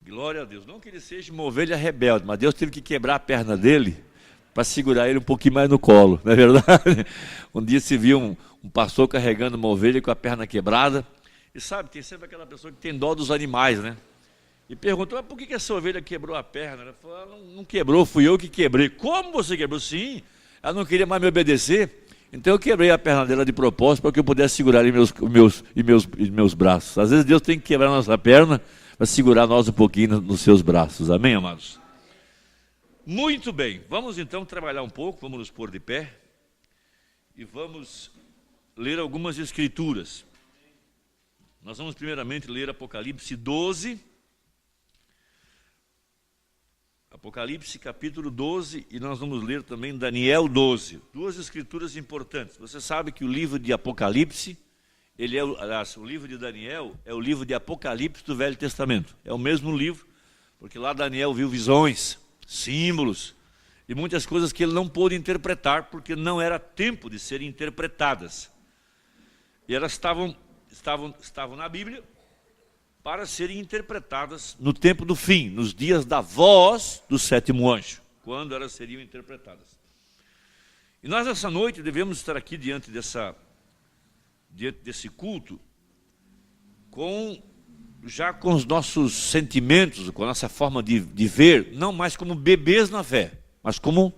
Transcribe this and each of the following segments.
Glória a Deus. Não que ele seja uma ovelha rebelde, mas Deus teve que quebrar a perna dele para segurar ele um pouquinho mais no colo, não é verdade? Um dia se viu um pastor carregando uma ovelha com a perna quebrada. E sabe, tem sempre aquela pessoa que tem dó dos animais, né? E perguntou, mas por que essa ovelha quebrou a perna? Ela falou, não quebrou, fui eu que quebrei. Como você quebrou? Sim, ela não queria mais me obedecer. Então eu quebrei a perna dela de propósito para que eu pudesse segurar em meus braços. Às vezes Deus tem que quebrar a nossa perna para segurar nós um pouquinho nos seus braços. Amém, amados? Muito bem, vamos então trabalhar um pouco, vamos nos pôr de pé e vamos ler algumas escrituras. Nós vamos primeiramente ler Apocalipse 12, Apocalipse capítulo 12, e nós vamos ler também Daniel 12, duas escrituras importantes. Você sabe que o livro de Apocalipse, o livro de Daniel é o livro de Apocalipse do Velho Testamento. É o mesmo livro, porque lá Daniel viu visões, símbolos e muitas coisas que ele não pôde interpretar, porque não era tempo de serem interpretadas. E elas estavam na Bíblia para serem interpretadas no tempo do fim, nos dias da voz do sétimo anjo, quando elas seriam interpretadas. E nós essa noite devemos estar aqui diante desse culto já com os nossos sentimentos, com a nossa forma de ver, não mais como bebês na fé, mas como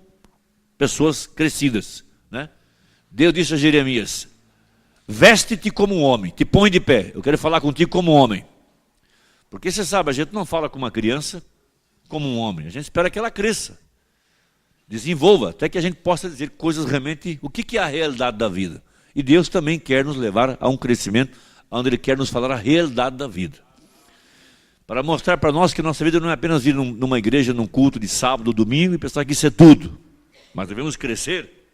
pessoas crescidas, né? Deus disse a Jeremias, veste-te como um homem, te põe de pé, eu quero falar contigo como um homem. Porque você sabe, a gente não fala com uma criança como um homem, a gente espera que ela cresça, desenvolva, até que a gente possa dizer coisas realmente, o que é a realidade da vida. E Deus também quer nos levar a um crescimento, onde Ele quer nos falar a realidade da vida. Para mostrar para nós que nossa vida não é apenas vir numa igreja, num culto de sábado, domingo, e pensar que isso é tudo. Mas devemos crescer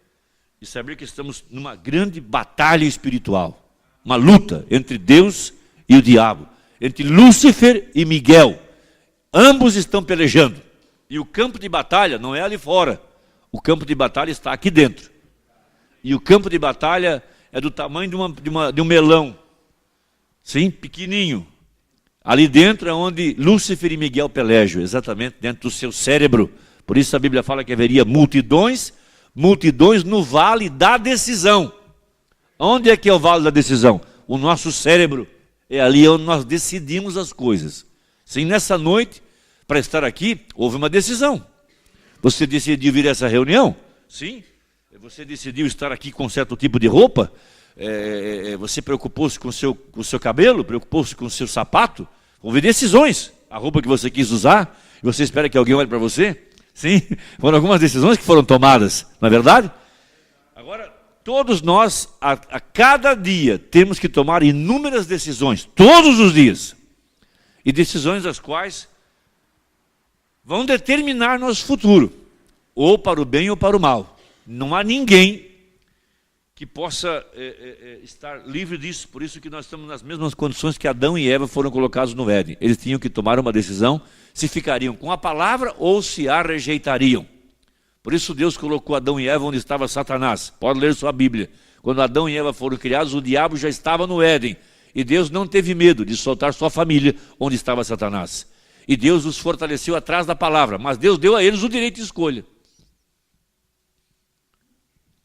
e saber que estamos numa grande batalha espiritual. Uma luta entre Deus e o diabo. Entre Lúcifer e Miguel. Ambos estão pelejando. E o campo de batalha não é ali fora. O campo de batalha está aqui dentro. E o campo de batalha é do tamanho de um melão. Sim, pequenininho. Ali dentro é onde Lúcifer e Miguel pelejam, exatamente dentro do seu cérebro. Por isso a Bíblia fala que haveria multidões no vale da decisão. Onde é que é o vale da decisão? O nosso cérebro. É ali onde nós decidimos as coisas. Sim, nessa noite, para estar aqui, houve uma decisão. Você decidiu vir a essa reunião? Sim. Você decidiu estar aqui com certo tipo de roupa? Você preocupou-se com o seu cabelo? Preocupou-se com o seu sapato? Houve decisões. A roupa que você quis usar, e você espera que alguém olhe para você? Sim, foram algumas decisões que foram tomadas, não é verdade? Agora, todos nós, a cada dia, temos que tomar inúmeras decisões, todos os dias. E decisões as quais vão determinar nosso futuro, ou para o bem ou para o mal. Não há ninguém que possa estar livre disso. Por isso que nós estamos nas mesmas condições que Adão e Eva foram colocados no Éden. Eles tinham que tomar uma decisão se ficariam com a palavra ou se a rejeitariam. Por isso Deus colocou Adão e Eva onde estava Satanás. Pode ler sua Bíblia. Quando Adão e Eva foram criados, o diabo já estava no Éden. E Deus não teve medo de soltar sua família onde estava Satanás. E Deus os fortaleceu atrás da palavra. Mas Deus deu a eles o direito de escolha.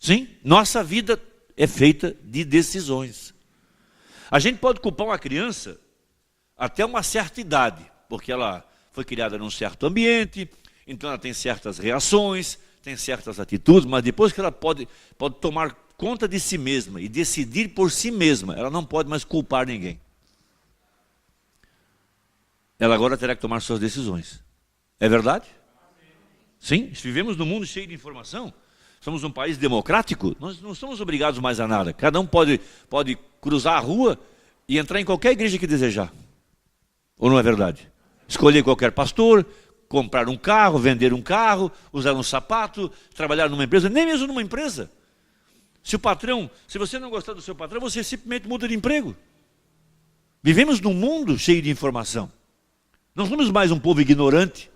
Sim, nossa vida é feita de decisões. A gente pode culpar uma criança até uma certa idade, porque ela foi criada num certo ambiente, então ela tem certas reações, tem certas atitudes, mas depois que ela pode tomar conta de si mesma e decidir por si mesma, ela não pode mais culpar ninguém. Ela agora terá que tomar suas decisões. É verdade? Sim, vivemos num mundo cheio de informação. Somos um país democrático, nós não somos obrigados mais a nada. Cada um pode cruzar a rua e entrar em qualquer igreja que desejar. Ou não é verdade? Escolher qualquer pastor, comprar um carro, vender um carro, usar um sapato, trabalhar numa empresa, nem mesmo numa empresa. Se você não gostar do seu patrão, você simplesmente muda de emprego. Vivemos num mundo cheio de informação. Não somos mais um povo ignorante.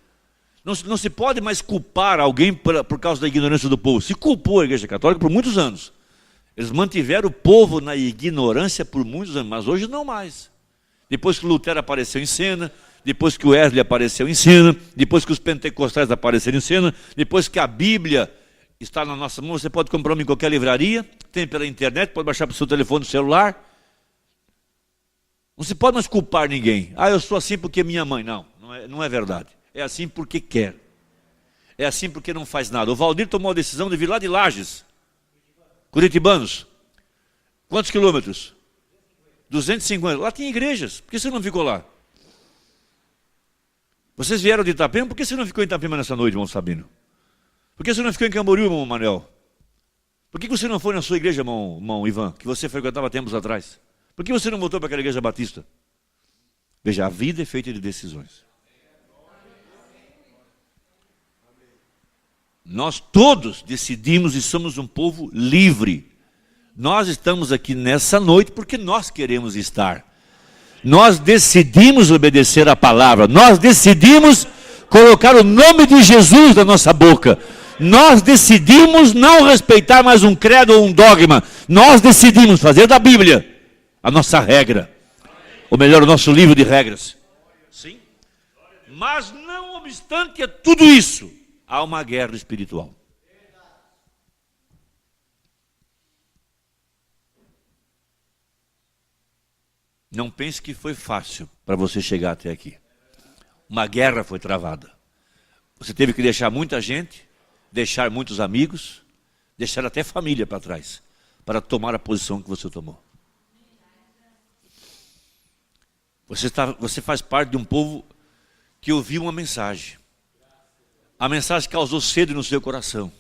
Não se pode mais culpar alguém por causa da ignorância do povo. Se culpou a Igreja Católica por muitos anos. Eles mantiveram o povo na ignorância por muitos anos, mas hoje não mais. Depois que Lutero apareceu em cena, depois que o Wesley apareceu, ensina, depois que os pentecostais apareceram, ensina, depois que a Bíblia está na nossa mão, você pode comprar uma em qualquer livraria, tem pela internet, pode baixar para o seu telefone celular. Não se pode mais culpar ninguém. Ah, eu sou assim porque minha mãe. Não é verdade. É assim porque quer. É assim porque não faz nada. O Valdir tomou a decisão de vir lá de Lages. Curitibanos. Quantos quilômetros? 250. Lá tem igrejas. Por que você não ficou lá? Vocês vieram de Itapema, por que você não ficou em Itapema nessa noite, irmão Sabino? Por que você não ficou em Camboriú, irmão Manuel? Por que você não foi na sua igreja, irmão Ivan, que você frequentava tempos atrás? Por que você não voltou para aquela igreja batista? Veja, a vida é feita de decisões. Nós todos decidimos e somos um povo livre. Nós estamos aqui nessa noite porque nós queremos estar. Nós decidimos obedecer a palavra. Nós decidimos colocar o nome de Jesus na nossa boca. Nós decidimos não respeitar mais um credo ou um dogma. Nós decidimos fazer da Bíblia a nossa regra. Ou melhor, o nosso livro de regras. Sim. Mas não obstante a tudo isso, há uma guerra espiritual. Não pense que foi fácil para você chegar até aqui. Uma guerra foi travada. Você teve que deixar muita gente, deixar muitos amigos, deixar até família para trás, para tomar a posição que você tomou. Você faz parte de um povo que ouviu uma mensagem. A mensagem causou sede no seu coração.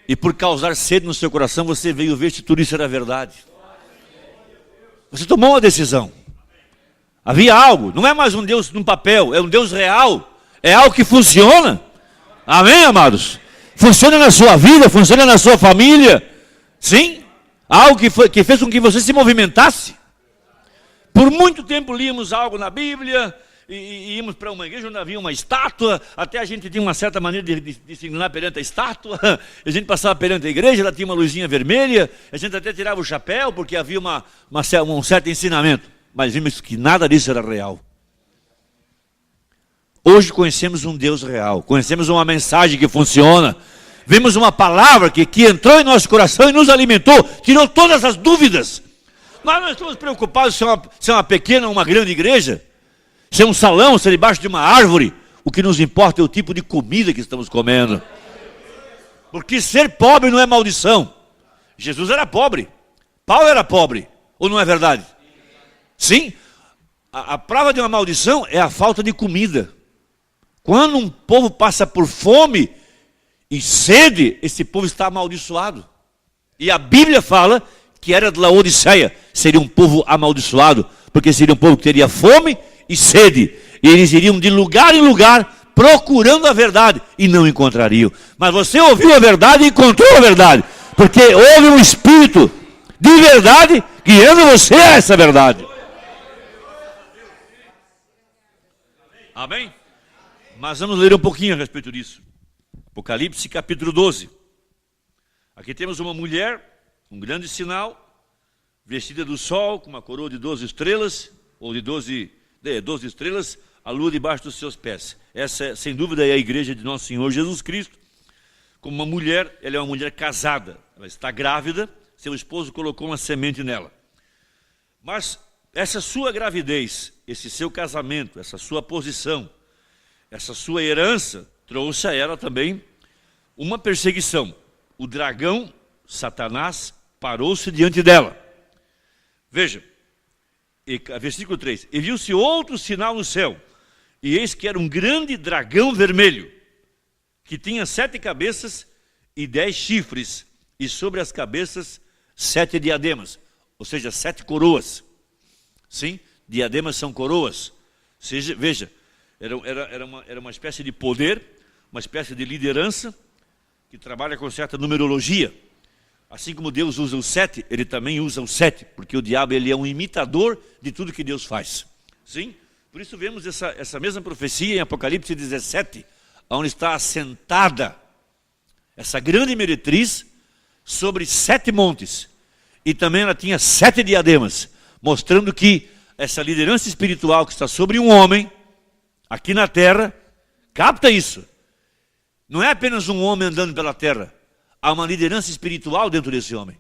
E por causar sede no seu coração, você veio ver se tudo isso era verdade. Você tomou uma decisão. Havia algo, não é mais um Deus num papel, é um Deus real. É algo que funciona. Amém, amados? Funciona na sua vida, funciona na sua família. Sim, algo que fez com que você se movimentasse. Por muito tempo líamos algo na Bíblia, e íamos para uma igreja onde havia uma estátua, até a gente tinha uma certa maneira de se inclinar perante a estátua, a gente passava perante a igreja, ela tinha uma luzinha vermelha, a gente até tirava o chapéu, porque havia um certo ensinamento, mas vimos que nada disso era real. Hoje conhecemos um Deus real, conhecemos uma mensagem que funciona, vimos uma palavra que entrou em nosso coração e nos alimentou, tirou todas as dúvidas. Nós não estamos preocupados se é uma pequena ou uma grande igreja, se é um salão, se é debaixo de uma árvore. O que nos importa é o tipo de comida que estamos comendo. Porque ser pobre não é maldição. Jesus era pobre, Paulo era pobre, ou não é verdade? Sim, a prova de uma maldição é a falta de comida. Quando um povo passa por fome e sede, esse povo está amaldiçoado. E a Bíblia fala que era de Laodiceia, seria um povo amaldiçoado, porque seria um povo que teria fome e sede, e eles iriam de lugar em lugar procurando a verdade e não encontrariam. Mas você ouviu a verdade e encontrou a verdade, porque houve um espírito de verdade guiando você a essa verdade. Amém? Mas vamos ler um pouquinho a respeito disso. Apocalipse capítulo 12. Aqui temos uma mulher, um grande sinal, vestida do sol, com uma coroa de 12 estrelas, ou de 12 estrelas, a lua debaixo dos seus pés. Essa, sem dúvida, é a igreja de nosso Senhor Jesus Cristo. Como uma mulher, ela é uma mulher casada, ela está grávida, seu esposo colocou uma semente nela. Mas essa sua gravidez, esse seu casamento, essa sua posição, essa sua herança, trouxe a ela também uma perseguição. O dragão, Satanás, parou-se diante dela. Veja, versículo 3. E viu-se outro sinal no céu, e eis que era um grande dragão vermelho, que tinha 7 cabeças e 10 chifres, e sobre as cabeças 7 diademas, ou seja, 7 coroas. Sim, diademas são coroas. Veja, era uma espécie de poder, uma espécie de liderança, que trabalha com certa numerologia. Assim como Deus usa o 7, ele também usa o 7, porque o diabo ele é um imitador de tudo que Deus faz. Sim? Por isso vemos essa mesma profecia em Apocalipse 17, onde está assentada essa grande meretriz sobre 7 montes. E também ela tinha 7 diademas, mostrando que essa liderança espiritual que está sobre um homem, aqui na terra, capta isso. Não é apenas um homem andando pela terra. Há uma liderança espiritual dentro desse homem.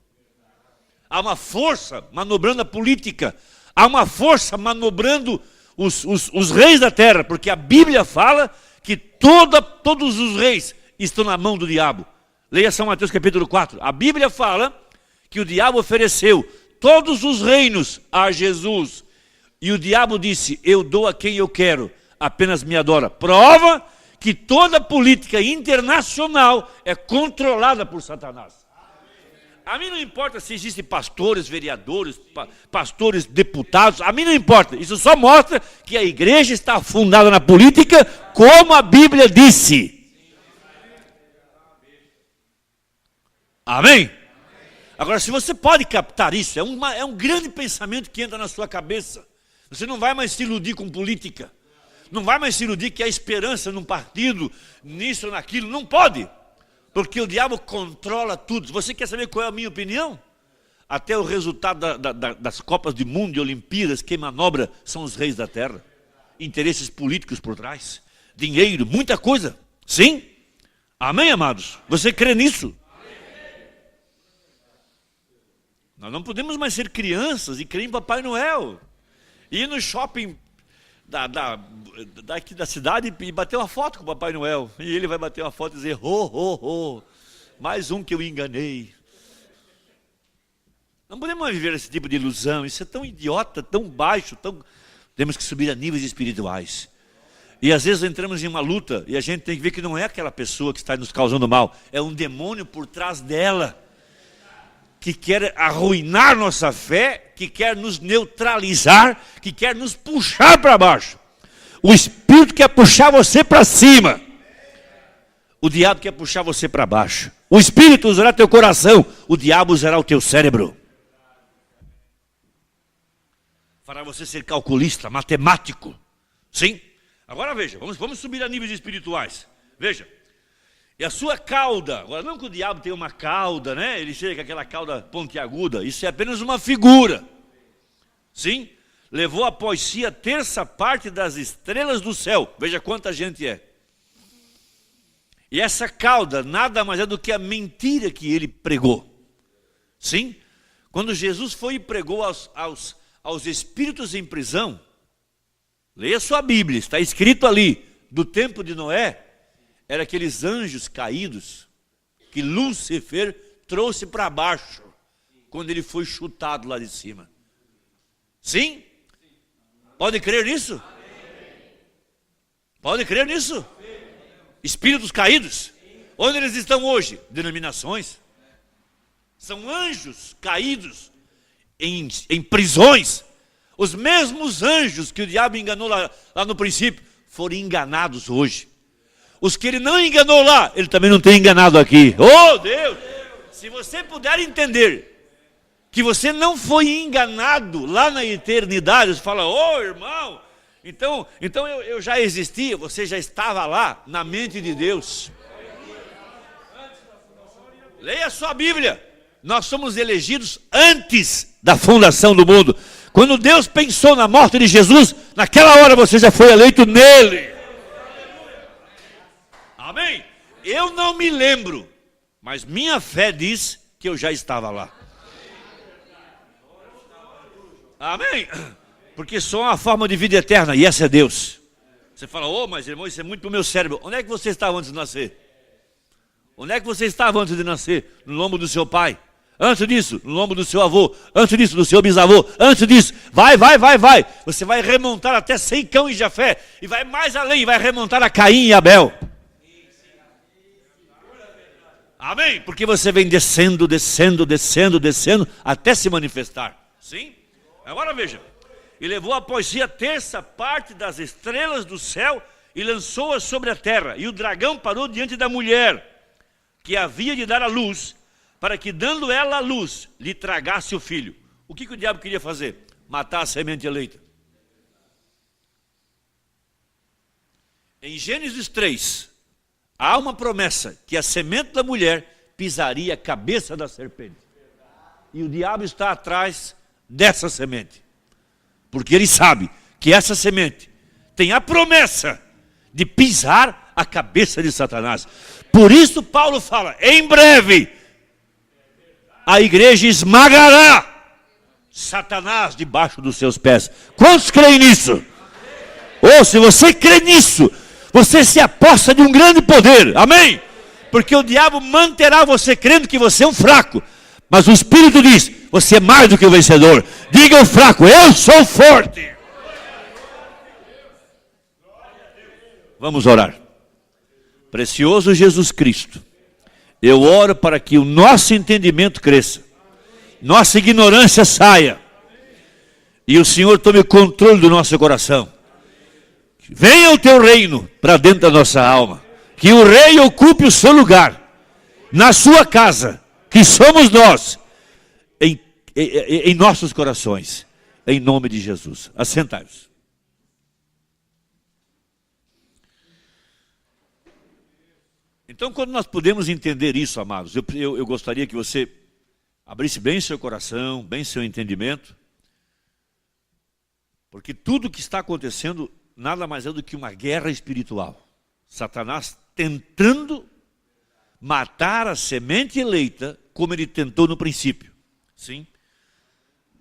Há uma força manobrando a política. Há uma força manobrando os reis da terra. Porque a Bíblia fala que todos os reis estão na mão do diabo. Leia São Mateus capítulo 4. A Bíblia fala que o diabo ofereceu todos os reinos a Jesus. E o diabo disse, eu dou a quem eu quero, apenas me adora. Prova que toda política internacional é controlada por Satanás. A mim não importa se existem pastores, vereadores, pastores, deputados, a mim não importa. Isso só mostra que a igreja está fundada na política, como a Bíblia disse. Amém? Agora, se você pode captar isso, é um grande pensamento que entra na sua cabeça. Você não vai mais se iludir com política. Não vai mais se iludir que há esperança num partido, nisso ou naquilo. Não pode. Porque o diabo controla tudo. Você quer saber qual é a minha opinião? Até o resultado das Copas do Mundo e Olimpíadas, quem manobra são os reis da terra. Interesses políticos por trás. Dinheiro, muita coisa. Sim? Amém, amados? Você crê nisso? Nós não podemos mais ser crianças e crer em Papai Noel. Ir no shopping daqui da cidade e bater uma foto com o Papai Noel. E ele vai bater uma foto e dizer, ho, ho, ho, mais um que eu enganei. Não podemos mais viver esse tipo de ilusão. Isso é tão idiota, tão baixo, temos que subir a níveis espirituais. E às vezes entramos em uma luta e a gente tem que ver que não é aquela pessoa que está nos causando mal. É um demônio por trás dela, que quer arruinar nossa fé, que quer nos neutralizar, que quer nos puxar para baixo. O Espírito quer puxar você para cima. O diabo quer puxar você para baixo. O Espírito usará teu coração, o diabo usará o teu cérebro. Fará você ser calculista, matemático. Sim? Agora veja, vamos subir a níveis espirituais. Veja. E a sua cauda, agora não que o diabo tenha uma cauda, né? Ele chega com aquela cauda pontiaguda, isso é apenas uma figura. Sim? Levou após si a terça parte das estrelas do céu. Veja quanta gente é. E essa cauda nada mais é do que a mentira que ele pregou. Sim? Quando Jesus foi e pregou aos espíritos em prisão, leia sua Bíblia, está escrito ali, do tempo de Noé, era aqueles anjos caídos que Lúcifer trouxe para baixo quando ele foi chutado lá de cima. Sim? Pode crer nisso? Pode crer nisso? Espíritos caídos? Onde eles estão hoje? Denominações. São anjos caídos em prisões. Os mesmos anjos que o diabo enganou lá no princípio foram enganados hoje. Os que ele não enganou lá, ele também não tem enganado aqui. Oh Deus! Se você puder entender que você não foi enganado lá na eternidade, você fala, oh irmão, então eu já existia, você já estava lá na mente de Deus. Leia a sua Bíblia. Nós somos elegidos antes da fundação do mundo. Quando Deus pensou na morte de Jesus, naquela hora você já foi eleito nele. Amém? Eu não me lembro, mas minha fé diz que eu já estava lá. Amém? Porque sou uma forma de vida eterna e essa é Deus. Você fala, oh, mas irmão, isso é muito para o meu cérebro. Onde é que você estava antes de nascer? Onde é que você estava antes de nascer? No lombo do seu pai. Antes disso, no lombo do seu avô. Antes disso, do seu bisavô. Antes disso, vai. Você vai remontar até Sem, Cão e Jafé. E vai mais além, vai remontar a Caim e Abel. Amém? Porque você vem descendo, até se manifestar. Sim? Agora veja. E levou após si a terça parte das estrelas do céu e lançou-as sobre a terra. E o dragão parou diante da mulher, que havia de dar a luz, para que, dando ela a luz, lhe tragasse o filho. O que o diabo queria fazer? Matar a semente eleita. Em Gênesis 3, há uma promessa que a semente da mulher pisaria a cabeça da serpente. E o diabo está atrás dessa semente. Porque ele sabe que essa semente tem a promessa de pisar a cabeça de Satanás. Por isso Paulo fala, em breve, a igreja esmagará Satanás debaixo dos seus pés. Quantos creem nisso? Ou se você crê nisso, você se aposta de um grande poder. Amém? Porque o diabo manterá você crendo que você é um fraco. Mas o Espírito diz, você é mais do que o vencedor. Diga ao fraco, eu sou forte. Vamos orar. Precioso Jesus Cristo, eu oro para que o nosso entendimento cresça, nossa ignorância saia, e o Senhor tome controle do nosso coração. Venha o teu reino para dentro da nossa alma, que o rei ocupe o seu lugar, na sua casa, que somos nós, em nossos corações, em nome de Jesus. Assentai-vos. Então, quando nós podemos entender isso, amados, eu gostaria que você abrisse bem seu coração, bem seu entendimento, porque tudo que está acontecendo nada mais é do que uma guerra espiritual. Satanás tentando matar a semente eleita, como ele tentou no princípio. Sim?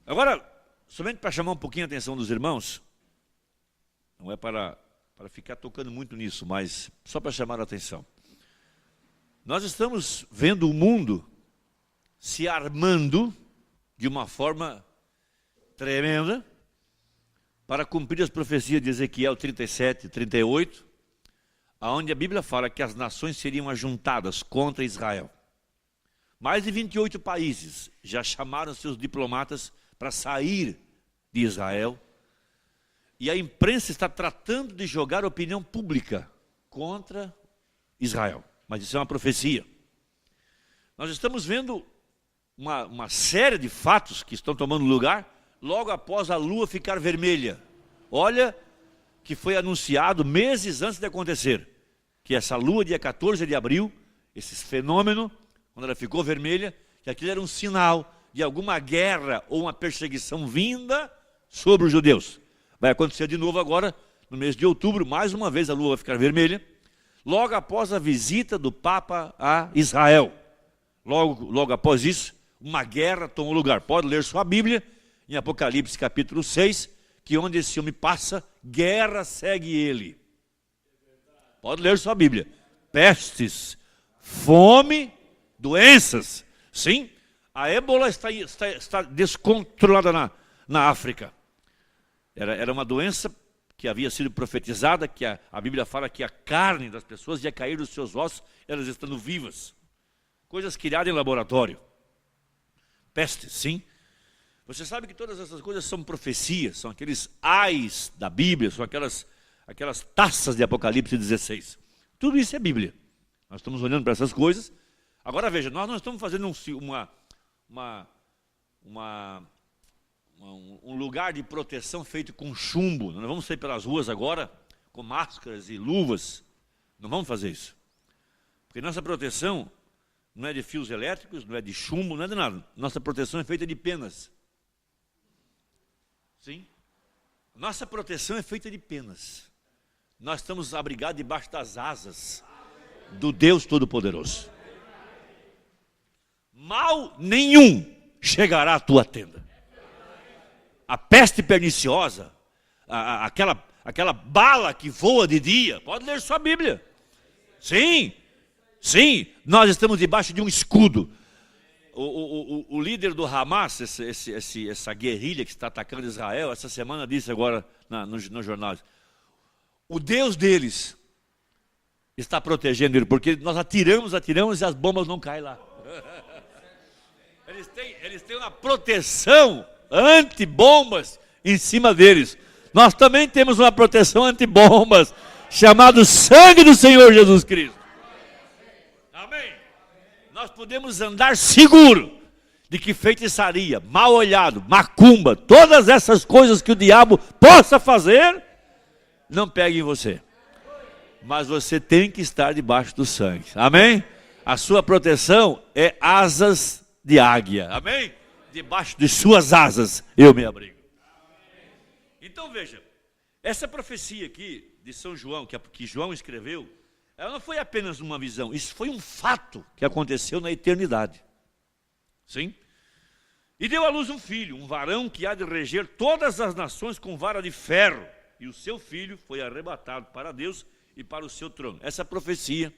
Agora, somente para chamar um pouquinho a atenção dos irmãos, não é para ficar tocando muito nisso, mas só para chamar a atenção. Nós estamos vendo o mundo se armando de uma forma tremenda para cumprir as profecias de Ezequiel 37 e 38, onde a Bíblia fala que as nações seriam ajuntadas contra Israel. Mais de 28 países já chamaram seus diplomatas para sair de Israel, e a imprensa está tratando de jogar opinião pública contra Israel. Mas isso é uma profecia. Nós estamos vendo uma série de fatos que estão tomando lugar logo após a lua ficar vermelha. Olha que foi anunciado meses antes de acontecer, que essa lua, dia 14 de abril, esse fenômeno, quando ela ficou vermelha, que aquilo era um sinal de alguma guerra ou uma perseguição vinda sobre os judeus. Vai acontecer de novo agora, no mês de outubro, mais uma vez a lua vai ficar vermelha, logo após a visita do Papa a Israel. Logo após isso, uma guerra tomou lugar. Pode ler sua Bíblia, em Apocalipse capítulo 6, que onde esse homem passa, guerra segue ele. Pode ler sua Bíblia. Pestes, fome, doenças. Sim, a ébola está descontrolada na África. Era uma doença que havia sido profetizada, que a Bíblia fala que a carne das pessoas ia cair dos seus ossos, elas estando vivas. Coisas criadas em laboratório. Peste, sim. Você sabe que todas essas coisas são profecias, são aqueles ais da Bíblia, são aquelas taças de Apocalipse 16. Tudo isso é Bíblia. Nós estamos olhando para essas coisas. Agora veja, nós não estamos fazendo um lugar de proteção feito com chumbo. Nós não vamos sair pelas ruas agora com máscaras e luvas. Não vamos fazer isso. Porque nossa proteção não é de fios elétricos, não é de chumbo, não é de nada. Nossa proteção é feita de penas. Sim? Nossa proteção é feita de penas. Nós estamos abrigados debaixo das asas do Deus Todo-Poderoso. Mal nenhum chegará à tua tenda. A peste perniciosa, aquela bala que voa de dia, pode ler sua Bíblia. Sim, nós estamos debaixo de um escudo. O líder do Hamas, essa guerrilha que está atacando Israel, essa semana disse agora nos jornais, o Deus deles está protegendo ele, porque nós atiramos e as bombas não caem lá. Eles têm uma proteção antibombas em cima deles. Nós também temos uma proteção antibombas, chamado sangue do Senhor Jesus Cristo. Amém. Nós podemos andar seguro de que feitiçaria, mal olhado, macumba, todas essas coisas que o diabo possa fazer, não peguem em você. Mas você tem que estar debaixo do sangue. Amém? A sua proteção é asas de águia. Amém? Debaixo de suas asas eu me abrigo. Então veja, Essa profecia aqui de São João, que João escreveu, ela não foi apenas uma visão, isso foi um fato que aconteceu na eternidade. Sim? E deu à luz um filho, um varão que há de reger todas as nações com vara de ferro. E o seu filho foi arrebatado para Deus e para o seu trono. Essa profecia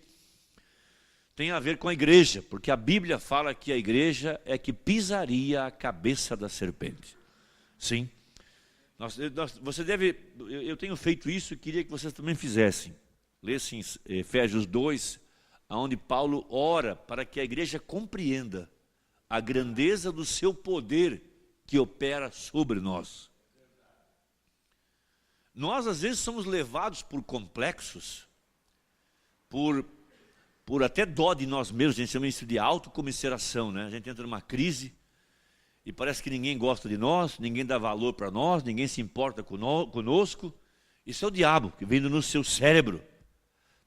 tem a ver com a igreja, porque a Bíblia fala que a igreja é que pisaria a cabeça da serpente. Sim? Você deve, eu tenho feito isso e queria que vocês também fizessem. Lessem Efésios 2, onde Paulo ora para que a igreja compreenda a grandeza do seu poder que opera sobre nós. Nós às vezes somos levados por complexos, por até dó de nós mesmos. A gente chama isso de autocomiseração, né? A gente entra numa crise e parece que ninguém gosta de nós, ninguém dá valor para nós, ninguém se importa conosco. Isso é o diabo que vem no seu cérebro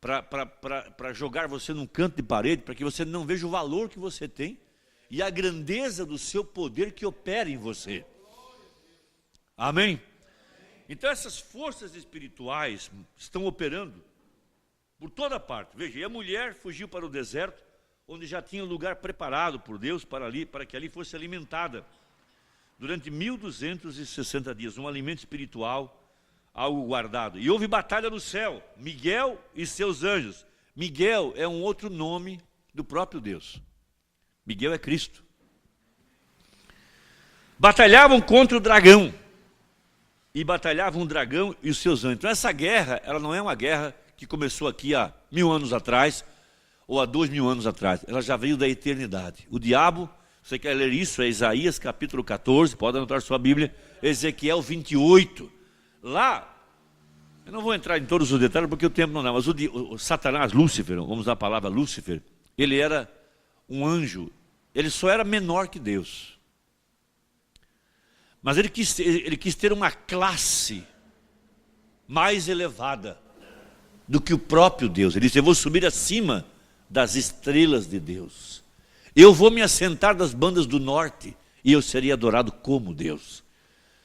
para jogar você num canto de parede, para que você não veja o valor que você tem e a grandeza do seu poder que opera em você. Amém? Então essas forças espirituais estão operando por toda parte. Veja, e a mulher fugiu para o deserto, onde já tinha um lugar preparado por Deus para que ali fosse alimentada durante 1260 dias, um alimento espiritual, algo guardado. E houve batalha no céu, Miguel e seus anjos. Miguel é um outro nome do próprio Deus. Miguel é Cristo. Batalhavam contra o dragão. E batalhavam o dragão e os seus anjos. Então essa guerra, ela não é uma guerra que começou aqui há 1000 anos atrás, ou há 2000 anos atrás. Ela já veio da eternidade. O diabo, você quer ler isso? É Isaías capítulo 14, pode anotar sua Bíblia, Ezequiel 28. Lá, eu não vou entrar em todos os detalhes porque o tempo não dá, mas o Satanás, Lúcifer, vamos usar a palavra Lúcifer, ele era um anjo, ele só era menor que Deus. Mas ele quis ter uma classe mais elevada do que o próprio Deus. Ele disse, eu vou subir acima das estrelas de Deus. Eu vou me assentar das bandas do norte e eu serei adorado como Deus.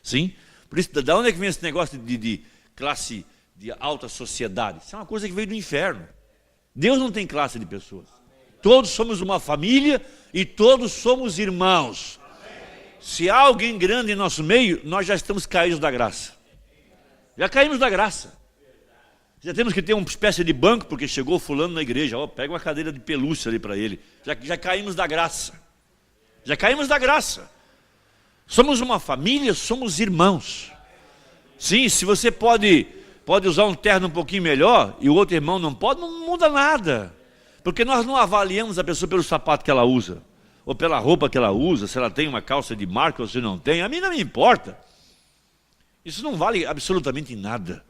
Sim? Por isso, da onde é que vem esse negócio de classe de alta sociedade? Isso é uma coisa que veio do inferno. Deus não tem classe de pessoas. Todos somos uma família e todos somos irmãos. Se há alguém grande em nosso meio, nós já estamos caídos da graça. Já caímos da graça. Já temos que ter uma espécie de banco, porque chegou fulano na igreja. Pega uma cadeira de pelúcia ali para ele. Já caímos da graça. Já caímos da graça. Somos uma família, somos irmãos. Sim, se você pode usar um terno um pouquinho melhor e o outro irmão não pode, não muda nada. Porque nós não avaliamos a pessoa pelo sapato que ela usa, ou pela roupa que ela usa, se ela tem uma calça de marca ou se não tem. A mim não me importa. Isso não vale absolutamente nada.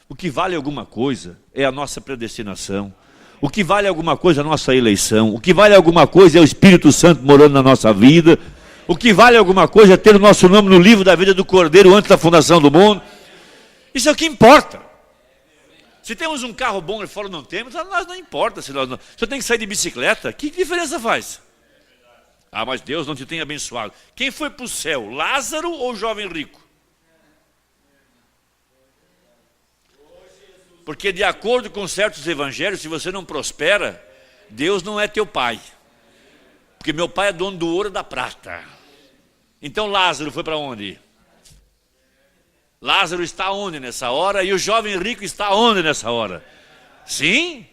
O que vale alguma coisa é a nossa predestinação. O que vale alguma coisa é a nossa eleição. O que vale alguma coisa é o Espírito Santo morando na nossa vida. O que vale alguma coisa é ter o nosso nome no livro da vida do Cordeiro antes da fundação do mundo. Isso é o que importa. Se temos um carro bom e fora não temos, a nós não importa. Se eu tenho que sair de bicicleta, que diferença faz? Ah, mas Deus não te tem abençoado. Quem foi para o céu, Lázaro ou o jovem rico? Porque de acordo com certos evangelhos, se você não prospera, Deus não é teu pai. Porque meu pai é dono do ouro e da prata. Então Lázaro foi para onde? Lázaro está onde nessa hora? E o jovem rico está onde nessa hora? Sim?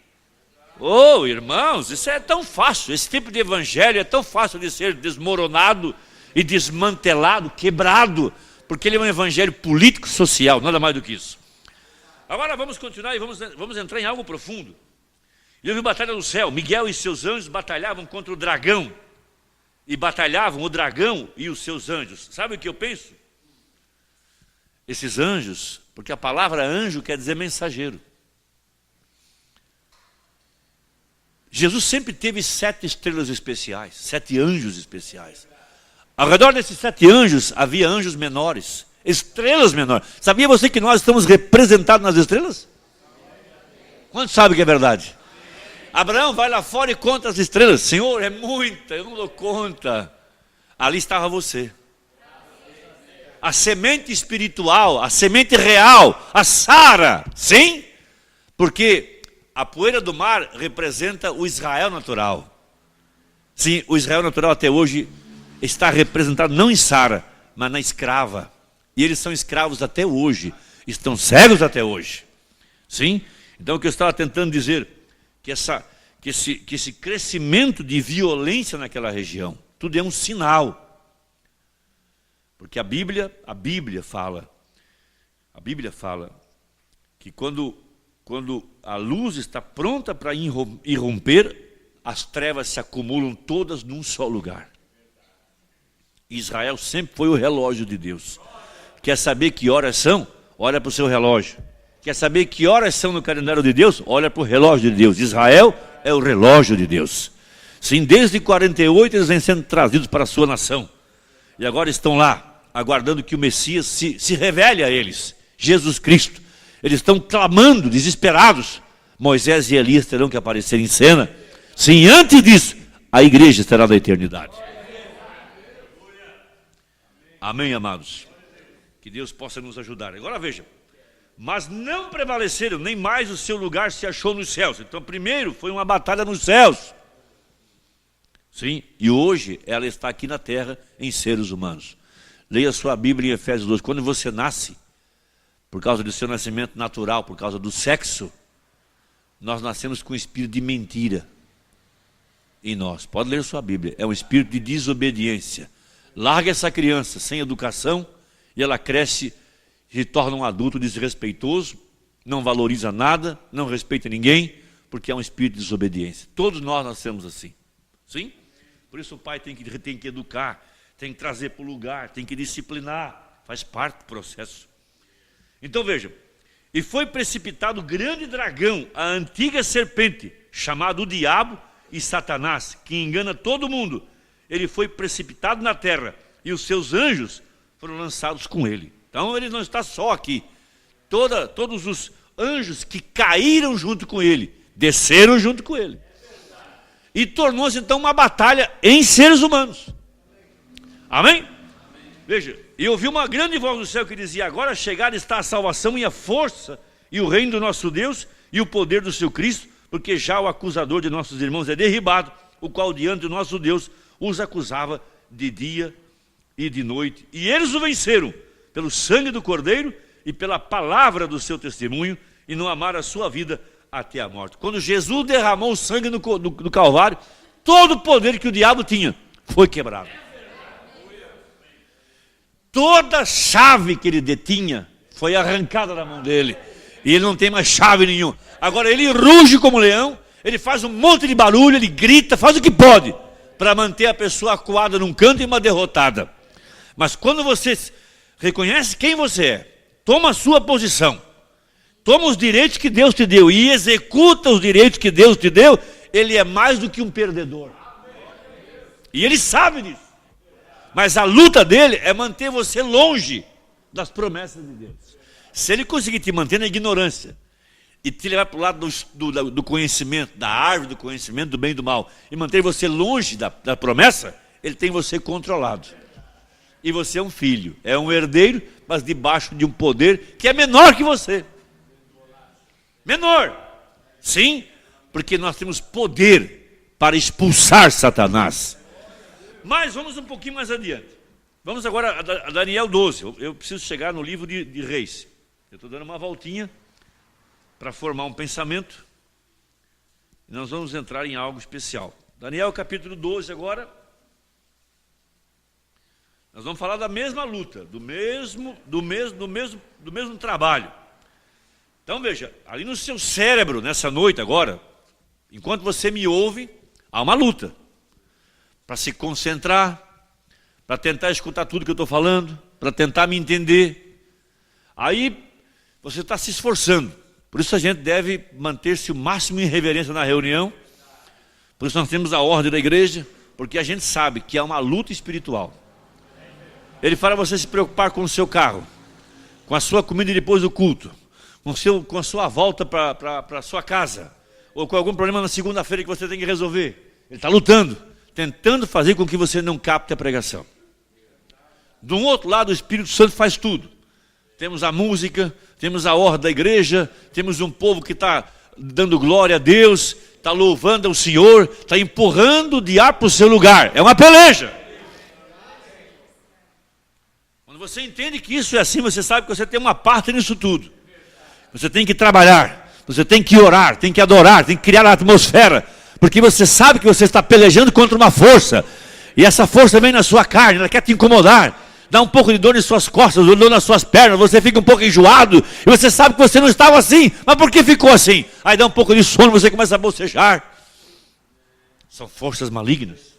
Oh, irmãos, isso é tão fácil. Esse tipo de evangelho é tão fácil de ser desmoronado e desmantelado, quebrado. Porque ele é um evangelho político, social, nada mais do que isso. Agora vamos continuar e vamos entrar em algo profundo. E houve batalha no céu. Miguel e seus anjos batalhavam contra o dragão. E batalhavam o dragão e os seus anjos. Sabe o que eu penso? Esses anjos, porque a palavra anjo quer dizer mensageiro. Jesus sempre teve 7 estrelas especiais, 7 anjos especiais. Ao redor desses 7 anjos havia anjos menores. Estrelas menores. Sabia você que nós estamos representados nas estrelas? Quantos sabem que é verdade? Abraão vai lá fora e conta as estrelas. Senhor, é muita, eu não dou conta. Ali estava você. a semente espiritual, a semente real, a Sara, sim? Porque a poeira do mar representa o Israel natural. Sim, o Israel natural até hoje está representado não em Sara, mas na escrava. E eles são escravos até hoje, estão cegos até hoje. Sim? Então o que eu estava tentando dizer, que esse crescimento de violência naquela região, tudo é um sinal. Porque a Bíblia fala que quando a luz está pronta para irromper, as trevas se acumulam todas num só lugar. Israel sempre foi o relógio de Deus. Quer saber que horas são? Olha para o seu relógio. Quer saber que horas são no calendário de Deus? Olha para o relógio de Deus. Israel é o relógio de Deus. Sim, desde 48 eles vêm sendo trazidos para a sua nação. E agora estão lá, aguardando que o Messias se revele a eles. Jesus Cristo. Eles estão clamando, desesperados. Moisés e Elias terão que aparecer em cena. Sim, antes disso, a igreja estará na eternidade. Amém, amados? Que Deus possa nos ajudar. Agora veja. Mas não prevaleceram, nem mais o seu lugar se achou nos céus. Então, primeiro foi uma batalha nos céus. Sim, e hoje ela está aqui na terra em seres humanos. Leia sua Bíblia em Efésios 2. Quando você nasce, por causa do seu nascimento natural, por causa do sexo, nós nascemos com um espírito de mentira em nós. Pode ler sua Bíblia. É um espírito de desobediência. Larga essa criança sem educação e ela cresce, se torna um adulto desrespeitoso, não valoriza nada, não respeita ninguém, porque é um espírito de desobediência. Todos nós nascemos assim. Sim? Por isso o pai tem que educar, tem que trazer para o lugar, tem que disciplinar, faz parte do processo. Então veja, e foi precipitado o grande dragão, a antiga serpente, chamado o diabo e Satanás, que engana todo mundo. Ele foi precipitado na terra e os seus anjos foram lançados com ele. Então ele não está só aqui. Todos os anjos que caíram junto com ele, desceram junto com ele. E tornou-se então uma batalha em seres humanos. Amém? Veja, e eu ouvi uma grande voz do céu que dizia: agora chegada está a salvação e a força e o reino do nosso Deus e o poder do seu Cristo, porque já o acusador de nossos irmãos é derribado, o qual diante do nosso Deus os acusava de dia e de noite. E eles o venceram pelo sangue do Cordeiro e pela palavra do seu testemunho, e não amaram a sua vida até a morte. Quando Jesus derramou o sangue do Calvário, todo o poder que o diabo tinha foi quebrado. Toda chave que ele detinha foi arrancada da mão dele. E ele não tem mais chave nenhuma. Agora ele ruge como leão, ele faz um monte de barulho, ele grita, faz o que pode para manter a pessoa acuada num canto e uma derrotada. Mas quando você reconhece quem você é, toma a sua posição, toma os direitos que Deus te deu e executa os direitos que Deus te deu, ele é mais do que um perdedor. E ele sabe disso. Mas a luta dele é manter você longe das promessas de Deus. Se ele conseguir te manter na ignorância e te levar para o lado do conhecimento, da árvore do conhecimento do bem e do mal, e manter você longe da promessa, ele tem você controlado. E você é um filho, é um herdeiro, mas debaixo de um poder que é menor que você. Menor. Sim, porque nós temos poder para expulsar Satanás. Mas vamos um pouquinho mais adiante. Vamos agora a Daniel 12. Eu preciso chegar no livro de Reis. Eu estou dando uma voltinha para formar um pensamento. E nós vamos entrar em algo especial. Daniel capítulo 12 agora. Nós vamos falar da mesma luta, do mesmo trabalho. Então veja, ali no seu cérebro, nessa noite agora, enquanto você me ouve, há uma luta. Para se concentrar, para tentar escutar tudo que eu estou falando, para tentar me entender. Aí você está se esforçando. Por isso a gente deve manter-se o máximo em reverência na reunião. Por isso nós temos a ordem da igreja, porque a gente sabe que há uma luta espiritual. Ele fala você se preocupar com o seu carro, com a sua comida depois do culto, com a sua volta para a sua casa, ou com algum problema na segunda-feira que você tem que resolver. Ele está lutando, tentando fazer com que você não capte a pregação. Do outro lado, o Espírito Santo faz tudo. Temos a música, temos a ordem da igreja, temos um povo que está dando glória a Deus, está louvando ao Senhor, está empurrando o diabo para o seu lugar. É uma peleja. Quando você entende que isso é assim, você sabe que você tem uma parte nisso tudo. Você tem que trabalhar, você tem que orar, tem que adorar, tem que criar a atmosfera, porque você sabe que você está pelejando contra uma força, e essa força vem na sua carne, ela quer te incomodar, dá um pouco de dor em suas costas, dor nas suas pernas, você fica um pouco enjoado, e você sabe que você não estava assim, mas por que ficou assim? Aí dá um pouco de sono, você começa a bocejar. São forças malignas.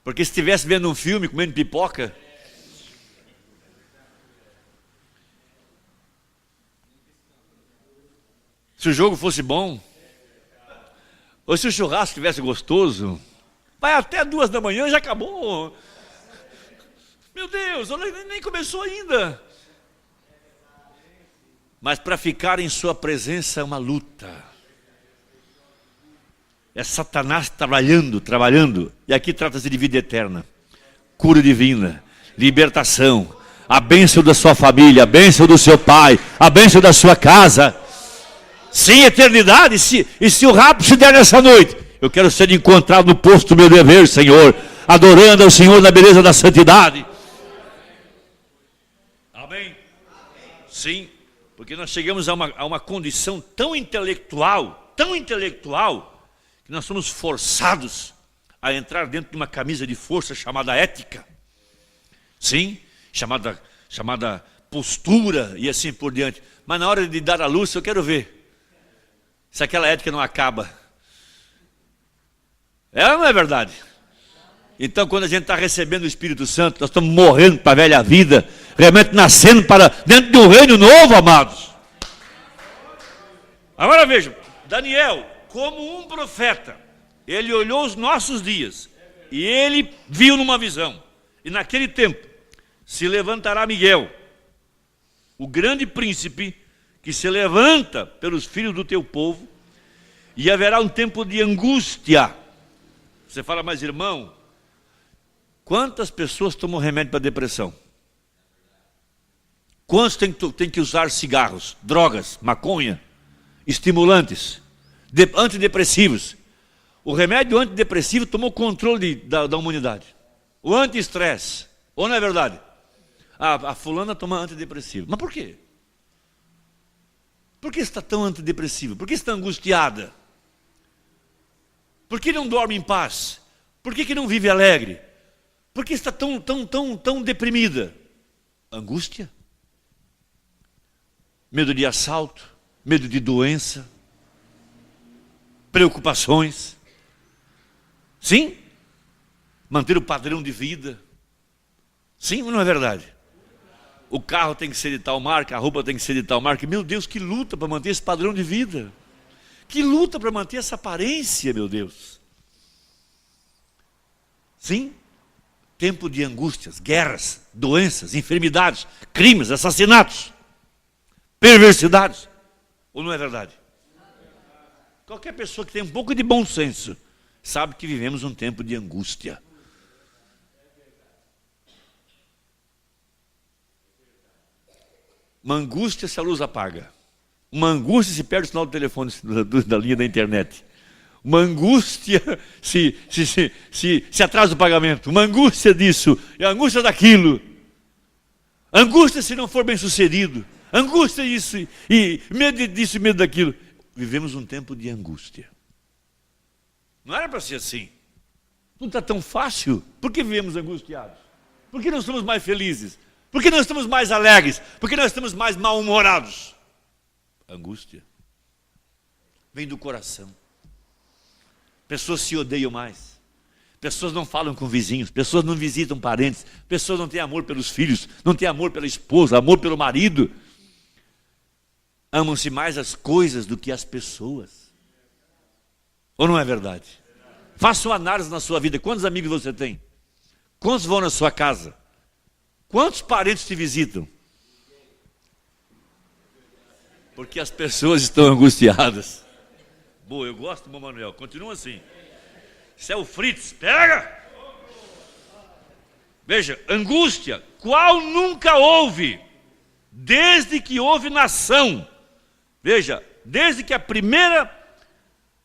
Porque se estivesse vendo um filme, comendo pipoca, se o jogo fosse bom, ou se o churrasco estivesse gostoso, vai até 2 da manhã e já acabou. Meu Deus, nem começou ainda. Mas para ficar em sua presença é uma luta. É Satanás trabalhando. E aqui trata-se de vida eterna, cura divina, libertação, a bênção da sua família, a bênção do seu pai, a bênção da sua casa. Sim, eternidade. E se o rapto se der nessa noite, eu quero ser encontrado no posto do meu dever, Senhor, adorando ao Senhor na beleza da santidade. Amém? Sim, porque nós chegamos a uma condição tão intelectual, que nós somos forçados a entrar dentro de uma camisa de força chamada ética. Sim, chamada postura e assim por diante. Mas na hora de dar a luz, eu quero ver se aquela ética não acaba. É ou não é verdade? Então, quando a gente está recebendo o Espírito Santo, nós estamos morrendo para a velha vida, realmente nascendo para dentro de um reino novo, amados. Agora vejam, Daniel, como um profeta, ele olhou os nossos dias e ele viu numa visão. E naquele tempo se levantará Miguel, o grande príncipe, que se levanta pelos filhos do teu povo, e haverá um tempo de angústia. Você fala, mas irmão, quantas pessoas tomam remédio para depressão? Quantos têm que usar cigarros, drogas, maconha, estimulantes, antidepressivos? O remédio antidepressivo tomou controle da humanidade. O anti-estresse, ou não é verdade? A fulana toma antidepressivo. Mas por quê? Por que está tão antidepressiva? Por que está angustiada? Por que não dorme em paz? Por que não vive alegre? Por que está tão deprimida? Angústia? Medo de assalto? Medo de doença? Preocupações? Sim? Manter o padrão de vida? Sim ou não é verdade? O carro tem que ser de tal marca, a roupa tem que ser de tal marca. Meu Deus, que luta para manter esse padrão de vida. Que luta para manter essa aparência, meu Deus. Sim, tempo de angústias, guerras, doenças, enfermidades, crimes, assassinatos, perversidades. Ou não é verdade? Qualquer pessoa que tem um pouco de bom senso sabe que vivemos um tempo de angústia. Uma angústia se a luz apaga. Uma angústia se perde o sinal do telefone da linha da internet. Uma angústia se atrasa o pagamento. Uma angústia disso, e a angústia daquilo. Angústia se não for bem sucedido. Angústia disso, e medo disso e medo daquilo. Vivemos um tempo de angústia. Não era para ser assim. Não está tão fácil. Por que vivemos angustiados? Por que não somos mais felizes? Por que não estamos mais alegres? Por que nós estamos mais mal-humorados? Angústia vem do coração. Pessoas se odeiam mais. Pessoas não falam com vizinhos. Pessoas não visitam parentes. Pessoas não têm amor pelos filhos. Não têm amor pela esposa. Amor pelo marido. Amam-se mais as coisas do que as pessoas. Ou não é verdade? Faça uma análise na sua vida. Quantos amigos você tem? Quantos vão na sua casa? Quantos parentes te visitam? Porque as pessoas estão angustiadas. Boa, eu gosto do Manuel. Continua assim. Isso é o Fritz. Pega! Veja, angústia, qual nunca houve, desde que houve nação. Veja, desde que a primeira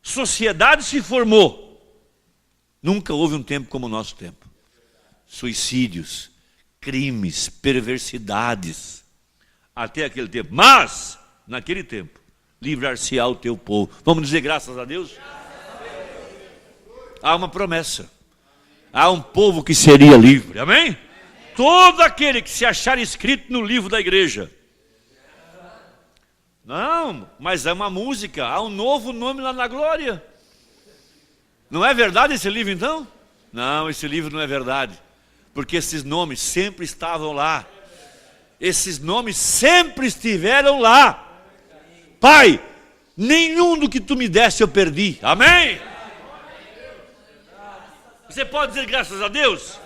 sociedade se formou, nunca houve um tempo como o nosso tempo. Suicídios, crimes, perversidades, até aquele tempo. Mas, naquele tempo, livrar-se-á o teu povo. Vamos dizer graças a Deus? Há uma promessa. Há um povo que seria livre. Amém? Todo aquele que se achar escrito no livro da igreja. Não, mas é uma música. Há um novo nome lá na glória. Não é verdade esse livro então? Não, esse livro não é verdade. Porque esses nomes sempre estavam lá. Esses nomes sempre estiveram lá. Pai, nenhum do que tu me deste eu perdi. Amém? Você pode dizer graças a Deus?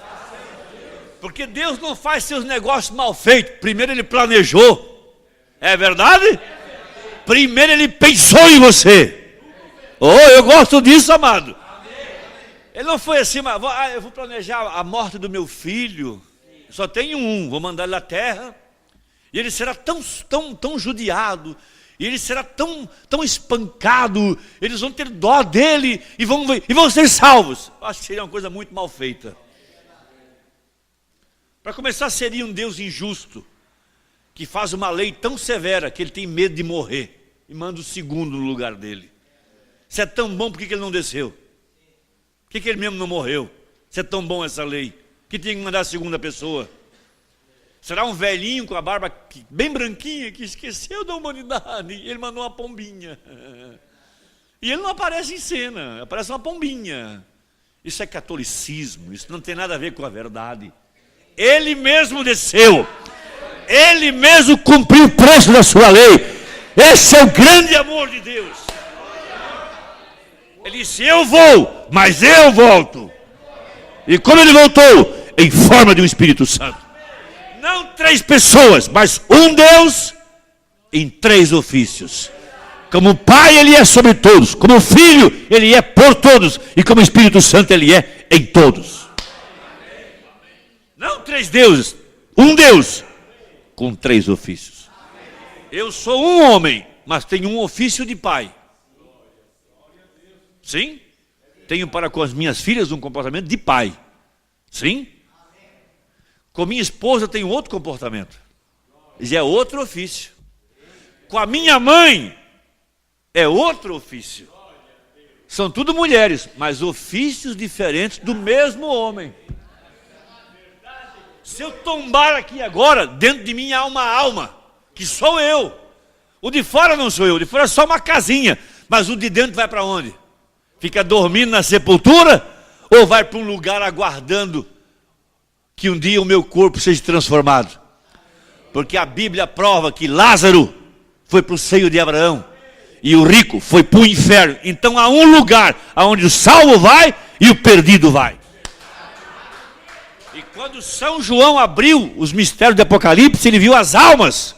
Porque Deus não faz seus negócios mal feitos. Primeiro Ele planejou. É verdade? Primeiro Ele pensou em você. Oh, eu gosto disso, amado. Ele não foi assim, mas eu vou planejar a morte do meu filho. Só tenho um, vou mandar ele à terra. E ele será tão judiado. E ele será tão espancado. Eles vão ter dó dele e vão ser salvos. Acho que seria uma coisa muito mal feita. Para começar, seria um Deus injusto, que faz uma lei tão severa que ele tem medo de morrer e manda o segundo no lugar dele. Se é tão bom, por que ele não desceu? Por que ele mesmo não morreu? Se é tão bom essa lei, que tem que mandar a segunda pessoa? Será um velhinho com a barba bem branquinha que esqueceu da humanidade e ele mandou uma pombinha. E ele não aparece em cena, aparece uma pombinha. Isso é catolicismo, isso não tem nada a ver com a verdade. Ele mesmo desceu, ele mesmo cumpriu o preço da sua lei. Esse é o grande amor de Deus. Ele disse, eu vou, mas eu volto. E como ele voltou? Em forma de um Espírito Santo. Não 3 pessoas, mas um Deus em 3 ofícios. Como Pai Ele é sobre todos, como Filho Ele é por todos, e como Espírito Santo Ele é em todos. Não 3 deuses, um Deus com 3 ofícios. Eu sou um homem, mas tenho um ofício de pai. Sim? Tenho para com as minhas filhas um comportamento de pai. Sim? Com minha esposa tenho outro comportamento. Já é outro ofício. Com a minha mãe é outro ofício. São tudo mulheres, mas ofícios diferentes do mesmo homem. Se eu tombar aqui agora, dentro de mim há uma alma, que sou eu. O de fora não sou eu, o de fora é só uma casinha. Mas o de dentro vai para onde? Fica dormindo na sepultura? Ou vai para um lugar aguardando que um dia o meu corpo seja transformado? Porque a Bíblia prova que Lázaro foi para o seio de Abraão e o rico foi para o inferno. Então há um lugar onde o salvo vai e o perdido vai. E quando São João abriu os mistérios do Apocalipse, ele viu as almas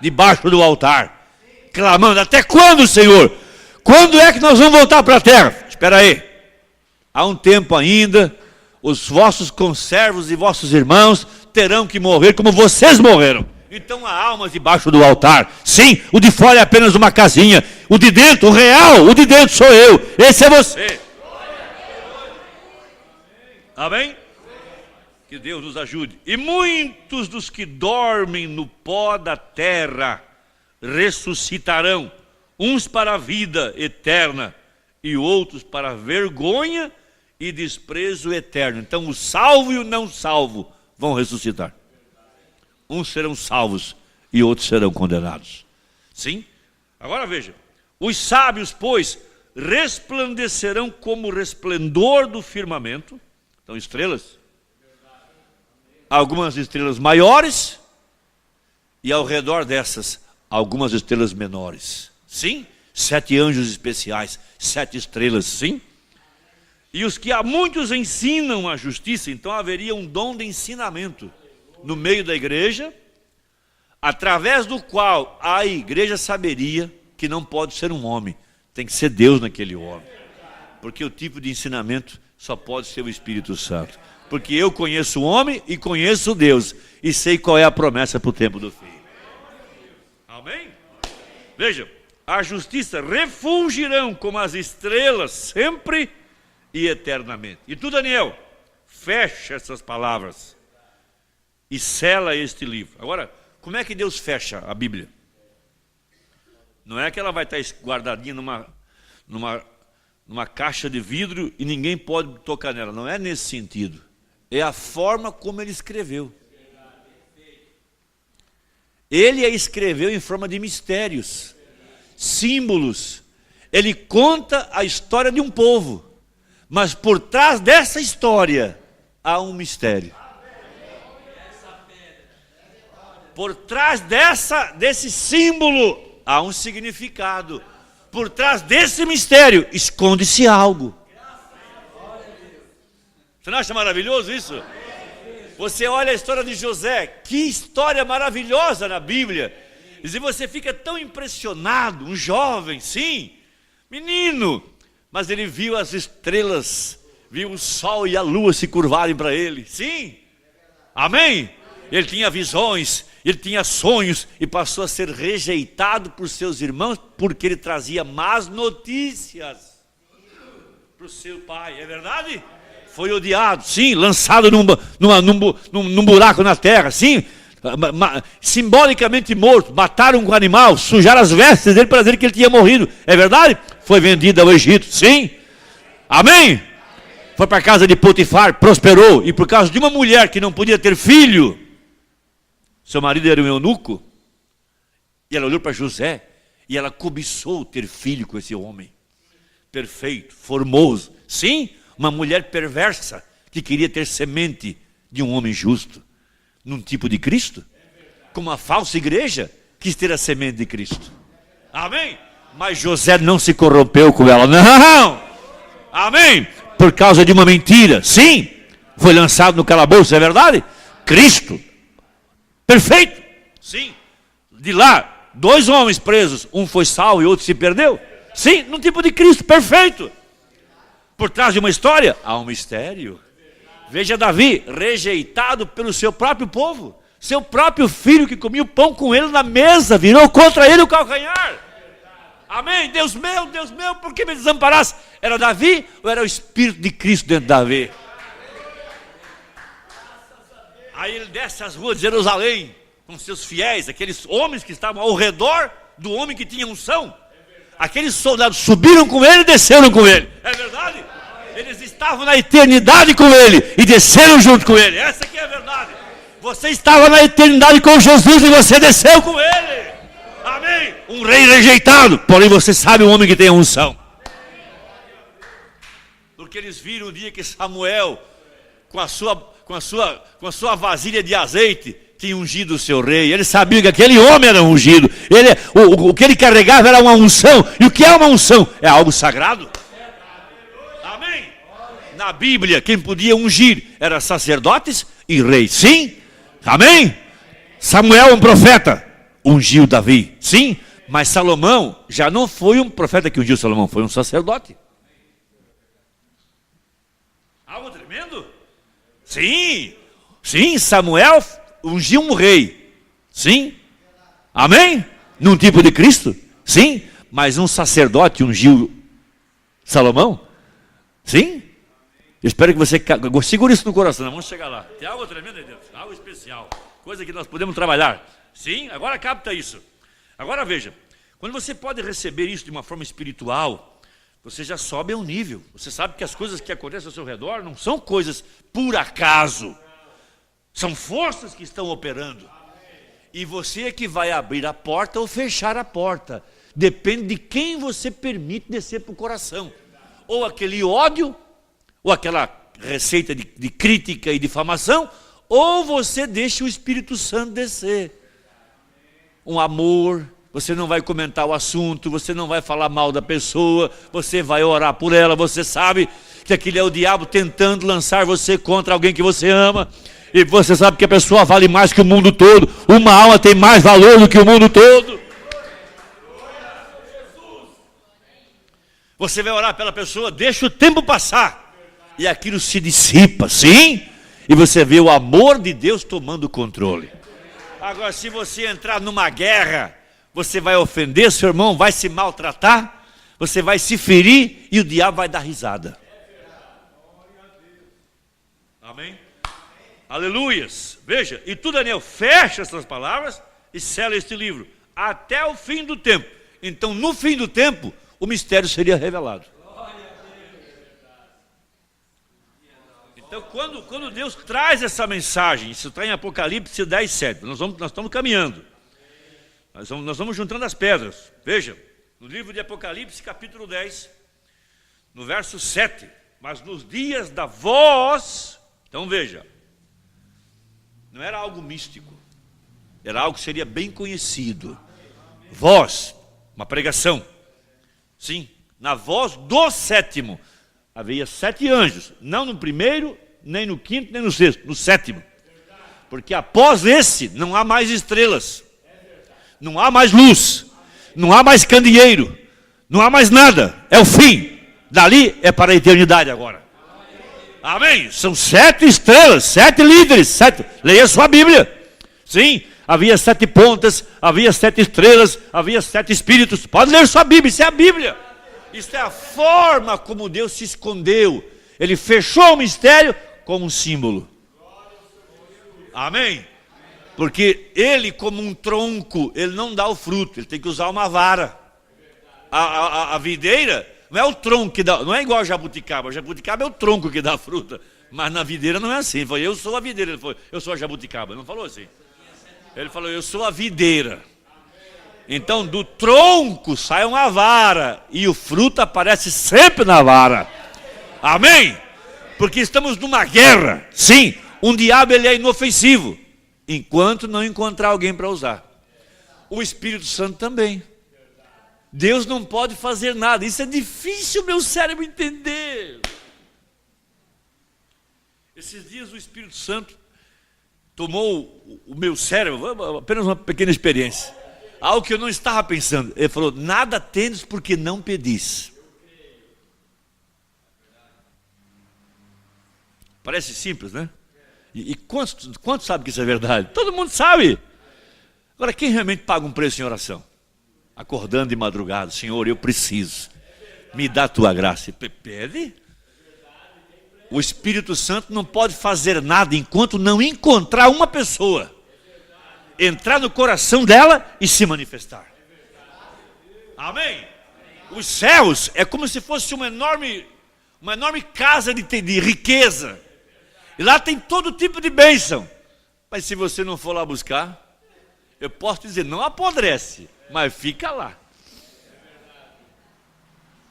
debaixo do altar, clamando, até quando, Senhor? Quando é que nós vamos voltar para a terra? Espera aí, há um tempo ainda, os vossos conservos e vossos irmãos terão que morrer como vocês morreram. Então há almas debaixo do altar. Sim, o de fora é apenas uma casinha. O de dentro, o real, o de dentro sou eu. Esse é você. Amém? Que Deus nos ajude. E muitos dos que dormem no pó da terra ressuscitarão, uns para a vida eterna e outros para a vergonha e desprezo eterno. Então o salvo e o não salvo vão ressuscitar. Uns serão salvos e outros serão condenados. Sim? Agora veja, os sábios, pois, resplandecerão como o resplendor do firmamento. Então estrelas, algumas estrelas maiores e ao redor dessas algumas estrelas menores. Sim? 7 anjos especiais, 7 estrelas, sim? E os que a muitos ensinam a justiça, então haveria um dom de ensinamento no meio da igreja, através do qual a igreja saberia que não pode ser um homem, tem que ser Deus naquele homem. Porque o tipo de ensinamento só pode ser o Espírito Santo. Porque eu conheço o homem e conheço Deus. E sei qual é a promessa para o tempo do fim. Amém? Veja, a justiça refulgirão como as estrelas sempre e eternamente. E tu, Daniel, fecha essas palavras e sela este livro. Agora, como é que Deus fecha a Bíblia? Não é que ela vai estar guardadinha numa caixa de vidro e ninguém pode tocar nela. Não é nesse sentido. É a forma como ele escreveu. Ele a escreveu em forma de mistérios, símbolos. Ele conta a história de um povo. Mas por trás dessa história há um mistério. Por trás desse símbolo há um significado. Por trás desse mistério esconde-se algo. Você não acha maravilhoso isso? Você olha a história de José, que história maravilhosa na Bíblia. E você fica tão impressionado, um jovem, sim, menino, mas ele viu as estrelas, viu o sol e a lua se curvarem para ele, sim, amém? Ele tinha visões, ele tinha sonhos e passou a ser rejeitado por seus irmãos porque ele trazia más notícias para o seu pai, é verdade? Foi odiado, sim, lançado num buraco na terra, sim, simbolicamente morto, mataram um animal, sujaram as vestes dele para dizer que ele tinha morrido, é verdade? Foi vendido ao Egito, sim, amém? Foi para a casa de Potifar, prosperou, e por causa de uma mulher que não podia ter filho, seu marido era um eunuco, e ela olhou para José, e ela cobiçou ter filho com esse homem, perfeito, formoso, sim, uma mulher perversa, que queria ter semente de um homem justo, num tipo de Cristo, como a falsa igreja quis ter a semente de Cristo, amém? Mas José não se corrompeu com ela, não, amém? Por causa de uma mentira, sim, foi lançado no calabouço, é verdade? Cristo, perfeito, sim, de lá, 2 homens presos, um foi salvo e outro se perdeu, sim, num tipo de Cristo, perfeito. Por trás de uma história, há um mistério. Veja Davi, rejeitado pelo seu próprio povo, seu próprio filho que comia o pão com ele na mesa, virou contra ele o calcanhar. Amém, Deus meu, por que me desamparaste? Era Davi ou era o Espírito de Cristo dentro de Davi? Aí ele desce as ruas de Jerusalém, com seus fiéis, aqueles homens que estavam ao redor do homem que tinha unção. Aqueles soldados subiram com ele e desceram com ele. É verdade? Eles estavam na eternidade com ele e desceram junto com ele. Essa aqui é a verdade. Você estava na eternidade com Jesus e você desceu com ele. Amém? Um rei rejeitado, porém você sabe um homem que tem a unção. Porque eles viram o dia que Samuel, com a sua vasilha de azeite, tinha ungido o seu rei. Eles sabiam que aquele homem era ungido. O que ele carregava era uma unção. E o que é uma unção? É algo sagrado. Amém? Na Bíblia, quem podia ungir era sacerdotes e reis. Sim? Amém? Samuel, um profeta, ungiu Davi. Sim? Mas Salomão já não foi um profeta que ungiu Salomão, foi um sacerdote. Algo tremendo? Sim. Sim, Samuel ungiu um rei, sim, amém? Num tipo de Cristo, sim, mas um sacerdote ungiu Salomão, sim? Eu espero que você segure isso no coração, vamos chegar lá. Tem algo tremendo aí dentro, algo especial, coisa que nós podemos trabalhar, sim? Agora capta isso. Agora veja, quando você pode receber isso de uma forma espiritual, você já sobe a um nível. Você sabe que as coisas que acontecem ao seu redor não são coisas por acaso. São forças que estão operando. E você é que vai abrir a porta ou fechar a porta. Depende de quem você permite descer para o coração. Ou aquele ódio, ou aquela receita de crítica e difamação, ou você deixa o Espírito Santo descer. Um amor, você não vai comentar o assunto, você não vai falar mal da pessoa, você vai orar por ela, você sabe que aquele é o diabo tentando lançar você contra alguém que você ama. E você sabe que a pessoa vale mais que o mundo todo. Uma alma tem mais valor do que o mundo todo. Você vai orar pela pessoa, deixa o tempo passar. E aquilo se dissipa, sim? e você vê o amor de Deus tomando o controle. Agora, se você entrar numa guerra, você vai ofender seu irmão, vai se maltratar, você vai se ferir e o diabo vai dar risada. Amém? Aleluias. Veja, e tu, Daniel, fecha essas palavras e sela este livro até o fim do tempo. Então, no fim do tempo, o mistério seria revelado. Então, quando Deus traz essa mensagem, isso está em Apocalipse 10, 7, nós estamos caminhando. Nós vamos juntando as pedras. Veja, no livro de Apocalipse, capítulo 10, no verso 7. Mas nos dias da voz, então veja, não era algo místico, era algo que seria bem conhecido. Voz, uma pregação. Sim, na voz do sétimo. Havia 7 anjos, não no primeiro, nem no quinto, nem no sexto, no sétimo. Porque após esse, não há mais estrelas. Não há mais luz, não há mais candeeiro, não há mais nada, é o fim. Dali é para a eternidade agora. Amém? São 7 estrelas, 7 líderes, 7. Leia sua Bíblia. Sim, havia 7 pontas, havia 7 estrelas, havia 7 espíritos. Pode ler sua Bíblia, isso é a Bíblia. Isso é a forma como Deus se escondeu. Ele fechou o mistério como um símbolo. Amém? Porque ele, como um tronco, ele não dá o fruto, ele tem que usar uma vara. A videira não é o tronco que dá, não é igual a jabuticaba. A jabuticaba é o tronco que dá a fruta. Mas na videira não é assim. Ele falou, eu sou a videira. Ele falou, eu sou a jabuticaba. Ele não falou assim. Ele falou, eu sou a videira. Então do tronco sai uma vara e o fruto aparece sempre na vara. Amém? Porque estamos numa guerra. Sim, um diabo ele é inofensivo enquanto não encontrar alguém para usar. O Espírito Santo também. Deus não pode fazer nada. Isso é difícil meu cérebro entender. Esses dias o Espírito Santo tomou o meu cérebro, apenas uma pequena experiência. Algo que eu não estava pensando. Ele falou, nada tendes porque não pedis. Parece simples, né? E quantos sabem que isso é verdade? Todo mundo sabe. Agora, quem realmente paga um preço em oração? Acordando de madrugada, Senhor, eu preciso. Me dá a tua graça. Pede. O Espírito Santo não pode fazer nada enquanto não encontrar uma pessoa. Entrar no coração dela e se manifestar. Amém? Os céus é como se fosse uma enorme casa de riqueza. E lá tem todo tipo de bênção. Mas se você não for lá buscar, eu posso dizer, não apodrece, mas fica lá.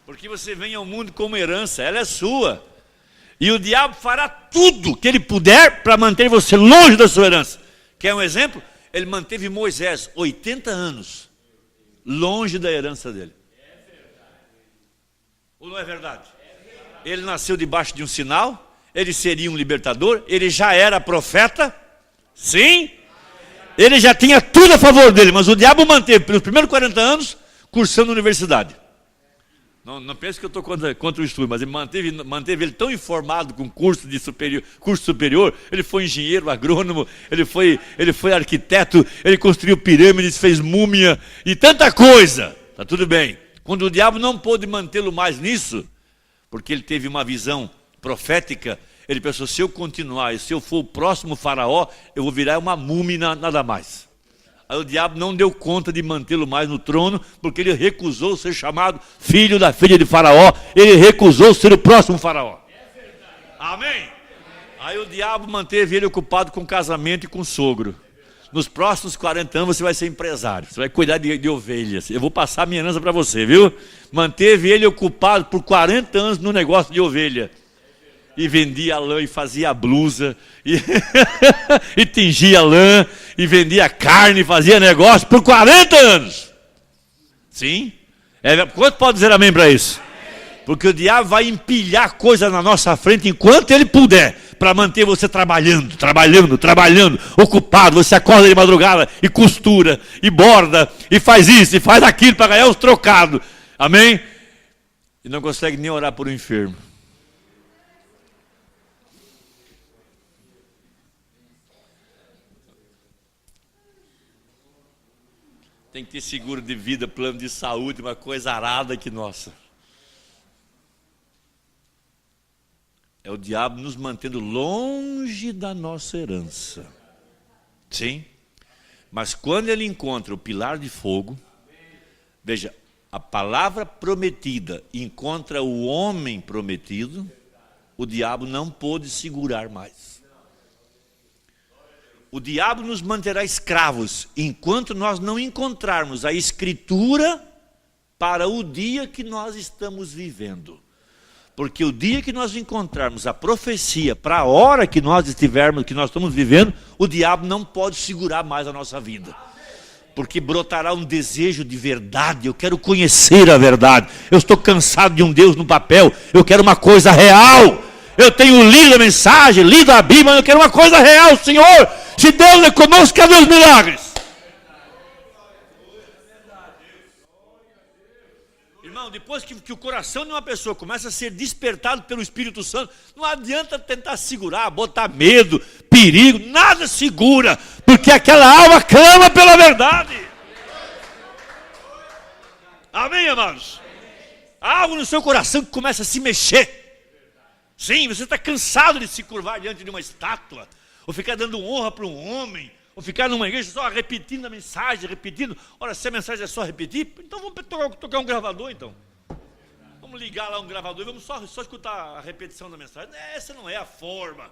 Porque você vem ao mundo como herança, ela é sua. E o diabo fará tudo que ele puder para manter você longe da sua herança. Quer um exemplo? Ele manteve Moisés 80 anos longe da herança dele. Ou não é verdade? Ele nasceu debaixo de um sinal, ele seria um libertador, ele já era profeta, sim, ele já tinha tudo a favor dele, mas o diabo manteve pelos primeiros 40 anos cursando universidade. Não pense que eu estou contra o estudo, mas ele manteve ele tão informado com curso superior, ele foi engenheiro, agrônomo, ele foi arquiteto, ele construiu pirâmides, fez múmia e tanta coisa. Está tudo bem. Quando o diabo não pôde mantê-lo mais nisso, porque ele teve uma visão profética, ele pensou, se eu continuar e se eu for o próximo faraó, eu vou virar uma múmia nada mais. Aí o diabo não deu conta de mantê-lo mais no trono, porque ele recusou ser chamado filho da filha de faraó, ele recusou ser o próximo faraó. Amém? Aí o diabo manteve ele ocupado com casamento e com sogro. Nos próximos 40 anos você vai ser empresário, você vai cuidar de ovelhas. Eu vou passar a minha herança para você, viu? Manteve ele ocupado por 40 anos no negócio de ovelha. E vendia lã e fazia blusa, e tingia lã, e vendia carne, fazia negócio por 40 anos. Sim? Quanto pode dizer amém para isso? Porque o diabo vai empilhar coisa na nossa frente enquanto ele puder, para manter você trabalhando, ocupado. Você acorda de madrugada e costura, e borda, e faz isso, e faz aquilo para ganhar os trocados. Amém? E não consegue nem orar por um enfermo. Tem que ter seguro de vida, plano de saúde, uma coisa arada que nossa. É o diabo nos mantendo longe da nossa herança. Sim. Mas quando ele encontra o pilar de fogo, veja, a palavra prometida encontra o homem prometido, o diabo não pôde segurar mais. O diabo nos manterá escravos enquanto nós não encontrarmos a escritura para o dia que nós estamos vivendo. Porque o dia que nós encontrarmos a profecia para a hora que nós estivermos, que nós estamos vivendo, o diabo não pode segurar mais a nossa vida. Porque brotará um desejo de verdade, eu quero conhecer a verdade. Eu estou cansado de um Deus no papel, eu quero uma coisa real. Eu tenho lido a mensagem, lido a Bíblia, mas eu quero uma coisa real, Senhor. Se Deus é conosco, cadê os milagres? Irmão, depois que o coração de uma pessoa começa a ser despertado pelo Espírito Santo, não adianta tentar segurar, botar medo, perigo, nada segura, porque aquela alma clama pela verdade. Amém, amados? Há algo no seu coração que começa a se mexer. Sim, você está cansado de se curvar diante de uma estátua, ou ficar dando honra para um homem, ou ficar numa igreja só repetindo a mensagem, repetindo. Ora, se a mensagem é só repetir, então vamos tocar um gravador, então. Vamos ligar lá um gravador e vamos só escutar a repetição da mensagem. Essa não é a forma.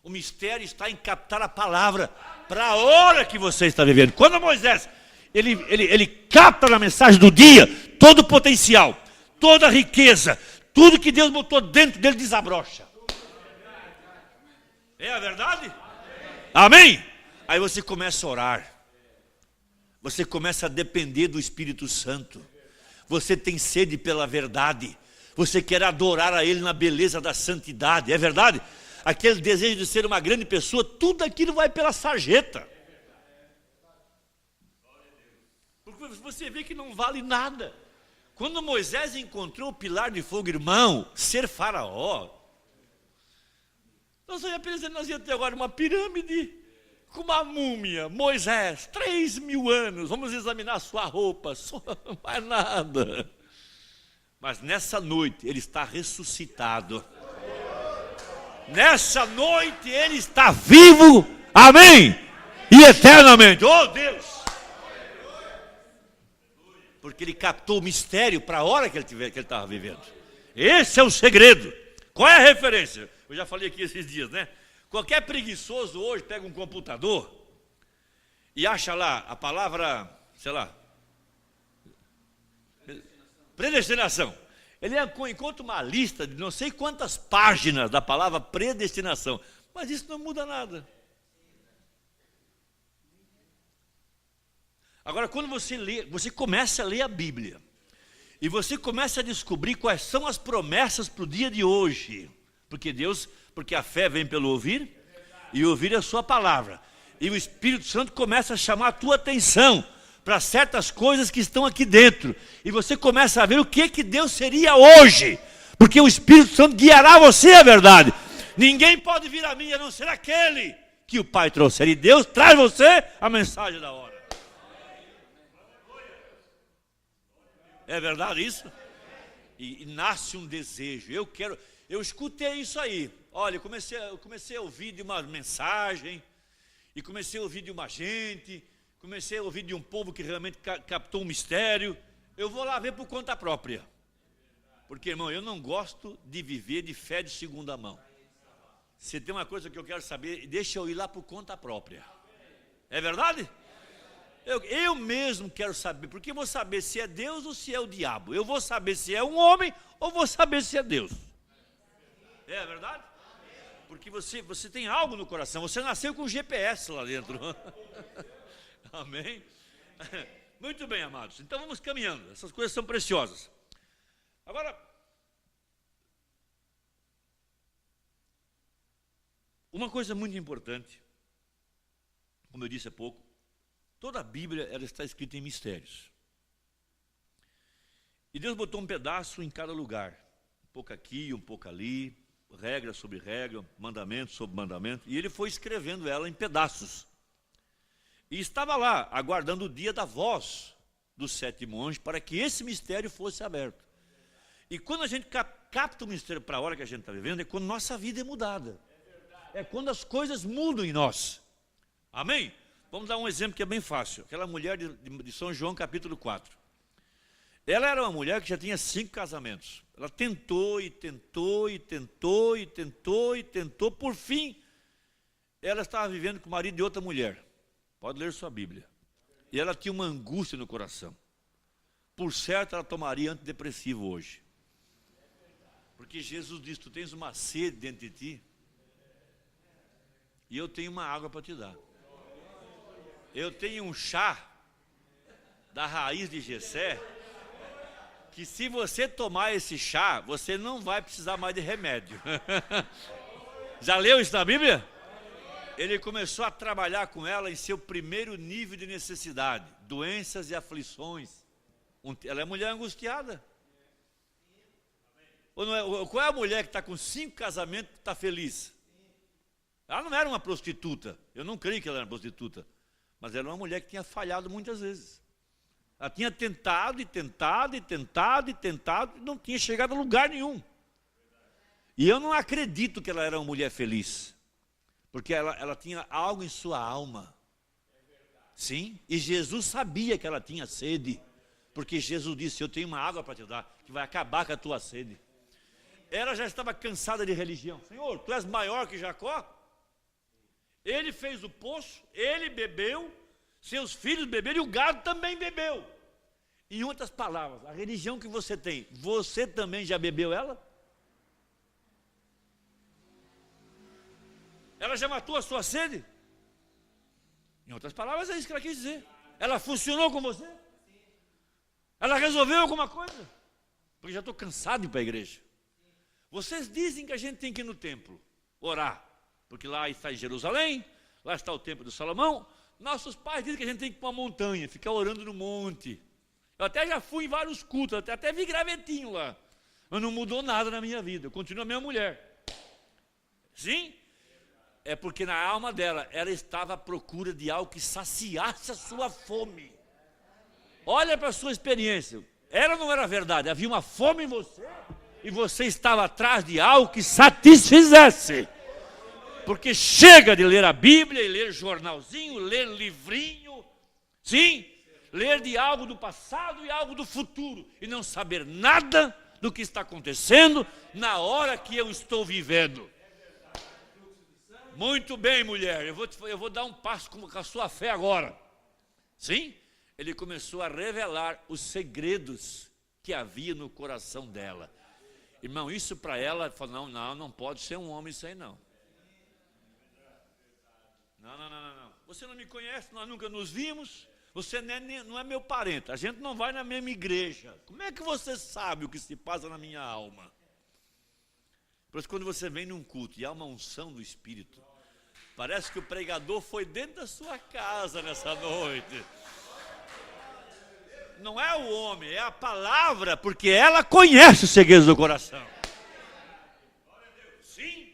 O mistério está em captar a palavra para a hora que você está vivendo. Quando Moisés, ele capta na mensagem do dia todo o potencial, toda a riqueza, tudo que Deus botou dentro dele desabrocha. É a verdade? Amém? Aí você começa a orar. Você começa a depender do Espírito Santo. Você tem sede pela verdade. Você quer adorar a Ele na beleza da santidade. É verdade? Aquele desejo de ser uma grande pessoa, tudo aquilo vai pela sarjeta. Porque você vê que não vale nada. Quando Moisés encontrou o pilar de fogo, irmão, ser faraó, nós ia ter agora uma pirâmide com uma múmia. Moisés, 3.000 anos, vamos examinar a sua roupa, só mais nada. Mas nessa noite ele está ressuscitado. Nessa noite ele está vivo, amém? E eternamente, oh Deus! Porque ele captou o mistério para a hora que ele estava vivendo. Esse é o segredo. Qual é a referência? Eu já falei aqui esses dias, né? Qualquer preguiçoso hoje pega um computador e acha lá a palavra, sei lá, predestinação. Ele encontra uma lista de não sei quantas páginas da palavra predestinação, mas isso não muda nada. Agora, quando você lê, você começa a ler a Bíblia e você começa a descobrir quais são as promessas para o dia de hoje, porque a fé vem pelo ouvir e ouvir a sua palavra. E o Espírito Santo começa a chamar a tua atenção para certas coisas que estão aqui dentro. E você começa a ver o que Deus seria hoje, porque o Espírito Santo guiará você à verdade. Ninguém pode vir a mim a não ser aquele que o Pai trouxer. E Deus traz você a mensagem da hora. É verdade isso? E nasce um desejo. Eu escutei isso aí. Olha, eu comecei a ouvir de uma mensagem, e comecei a ouvir de uma gente, comecei a ouvir de um povo que realmente captou um mistério. Eu vou lá ver por conta própria. Porque, irmão, eu não gosto de viver de fé de segunda mão. Se tem uma coisa que eu quero saber, deixa eu ir lá por conta própria. É verdade? Eu mesmo quero saber, porque eu vou saber se é Deus ou se é o diabo. Eu vou saber se é um homem ou vou saber se é Deus. É verdade? Porque você tem algo no coração, você nasceu com GPS lá dentro. Amém? Muito bem, amados. Então vamos caminhando, essas coisas são preciosas. Agora, uma coisa muito importante, como eu disse há pouco, toda a Bíblia ela está escrita em mistérios. E Deus botou um pedaço em cada lugar. Um pouco aqui, um pouco ali, regra sobre regra, mandamento sobre mandamento. E Ele foi escrevendo ela em pedaços. E estava lá, aguardando o dia da voz dos 7 anjos, para que esse mistério fosse aberto. E quando a gente capta o mistério para a hora que a gente está vivendo, é quando nossa vida é mudada. É quando as coisas mudam em nós. Amém? Vamos dar um exemplo que é bem fácil. Aquela mulher de São João, capítulo 4. Ela era uma mulher que já tinha 5 casamentos. Ela tentou e tentou e tentou e tentou e tentou. Por fim, ela estava vivendo com o marido de outra mulher. Pode ler sua Bíblia. E ela tinha uma angústia no coração. Por certo, ela tomaria antidepressivo hoje. Porque Jesus disse, tu tens uma sede dentro de ti. E eu tenho uma água para te dar. Eu tenho um chá da raiz de Jessé, que se você tomar esse chá, você não vai precisar mais de remédio. Já leu isso na Bíblia? Ele começou a trabalhar com ela em seu primeiro nível de necessidade, doenças e aflições. Ela é mulher angustiada. Ou não é? Qual é a mulher que está com 5 casamentos e está feliz? Ela não era uma prostituta, eu não creio que ela era uma prostituta, mas ela era uma mulher que tinha falhado muitas vezes. Ela tinha tentado e tentado e tentado e tentado e não tinha chegado a lugar nenhum. E eu não acredito que ela era uma mulher feliz, porque ela tinha algo em sua alma. Sim, e Jesus sabia que ela tinha sede, porque Jesus disse, eu tenho uma água para te dar, que vai acabar com a tua sede. Ela já estava cansada de religião. Senhor, tu és maior que Jacó? Ele fez o poço, ele bebeu, seus filhos beberam e o gado também bebeu. Em outras palavras, a religião que você tem, você também já bebeu ela? Ela já matou a sua sede? Em outras palavras, é isso que ela quis dizer. Ela funcionou com você? Ela resolveu alguma coisa? Porque já estou cansado de ir para a igreja. Vocês dizem que a gente tem que ir no templo, orar, porque lá está em Jerusalém, lá está o templo de Salomão. Nossos pais dizem que a gente tem que ir para uma montanha, ficar orando no monte. Eu até já fui em vários cultos, até vi gravetinho lá, mas não mudou nada na minha vida, eu continuo a minha mulher. Sim? É porque na alma dela, ela estava à procura de algo que saciasse a sua fome. Olha para a sua experiência, ela não era verdade, havia uma fome em você, e você estava atrás de algo que satisfizesse. Porque chega de ler a Bíblia e ler jornalzinho, ler livrinho, sim, ler de algo do passado e algo do futuro, e não saber nada do que está acontecendo na hora que eu estou vivendo. Muito bem, mulher, eu vou dar um passo com a sua fé agora. Sim, ele começou a revelar os segredos que havia no coração dela. Irmão, isso para ela, falou, não pode ser um homem isso aí não. Não. Você não me conhece, nós nunca nos vimos, você não é meu parente, a gente não vai na mesma igreja. Como é que você sabe o que se passa na minha alma? Por isso, quando você vem num culto e há uma unção do Espírito, parece que o pregador foi dentro da sua casa nessa noite. Não é o homem, é a palavra, porque ela conhece os segredos do coração. Sim?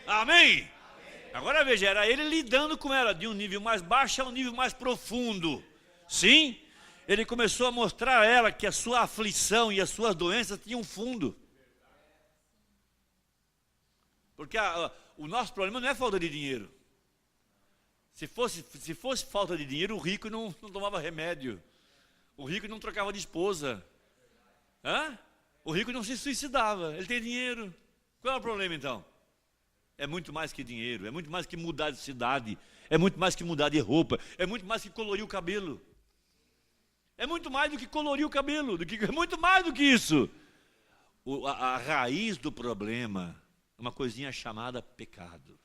Amém? Agora veja, era ele lidando com ela de um nível mais baixo a um nível mais profundo. Sim? Ele começou a mostrar a ela que a sua aflição e as suas doenças tinham fundo. Porque o nosso problema não é falta de dinheiro. Se fosse falta de dinheiro, o rico não tomava remédio. O rico não trocava de esposa. O rico não se suicidava. Ele tem dinheiro. Qual é o problema então? É muito mais que dinheiro. É muito mais que mudar de cidade. É muito mais que mudar de roupa. É muito mais que colorir o cabelo. É muito mais do que colorir o cabelo. É muito mais do que isso. A raiz do problema é uma coisinha chamada pecado.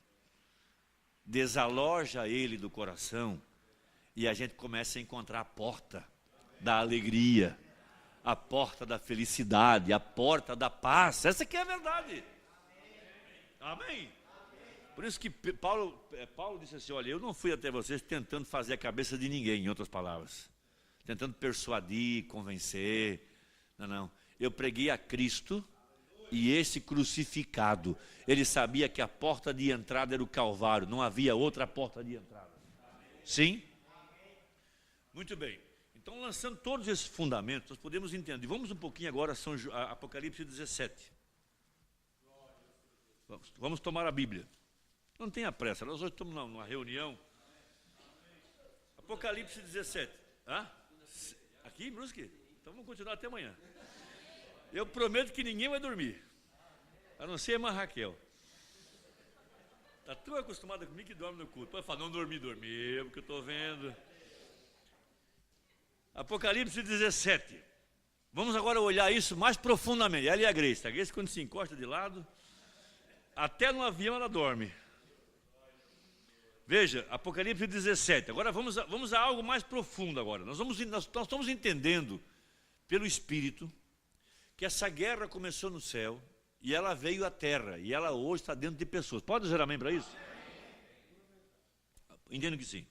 Desaloja ele do coração e a gente começa a encontrar a porta da alegria, a porta da felicidade, a porta da paz. Essa aqui é a verdade. Amém? Por isso que Paulo disse assim, olha, eu não fui até vocês tentando fazer a cabeça de ninguém, em outras palavras. Tentando persuadir, convencer. Não. Eu preguei a Cristo e esse crucificado. Ele sabia que a porta de entrada era o Calvário, não havia outra porta de entrada. Sim? Muito bem. Então, lançando todos esses fundamentos, nós podemos entender. Vamos um pouquinho agora a Apocalipse 17. Vamos tomar a Bíblia. Não tenha pressa, nós hoje estamos numa reunião. Apocalipse 17. Hã? Aqui, Brusque? Então vamos continuar até amanhã. Eu prometo que ninguém vai dormir, a não ser a irmã Raquel. Está tão acostumada comigo que dorme no culto. Pode falar, não dormi, porque eu estou vendo. Apocalipse 17. Vamos agora olhar isso mais profundamente. Ela e a Grace. A Grace, quando se encosta de lado, até no avião ela dorme. Veja, Apocalipse 17. Agora vamos a algo mais profundo agora. Nós estamos entendendo pelo Espírito que essa guerra começou no céu e ela veio à terra. E ela hoje está dentro de pessoas. Pode dizer amém para isso? Entendo que sim.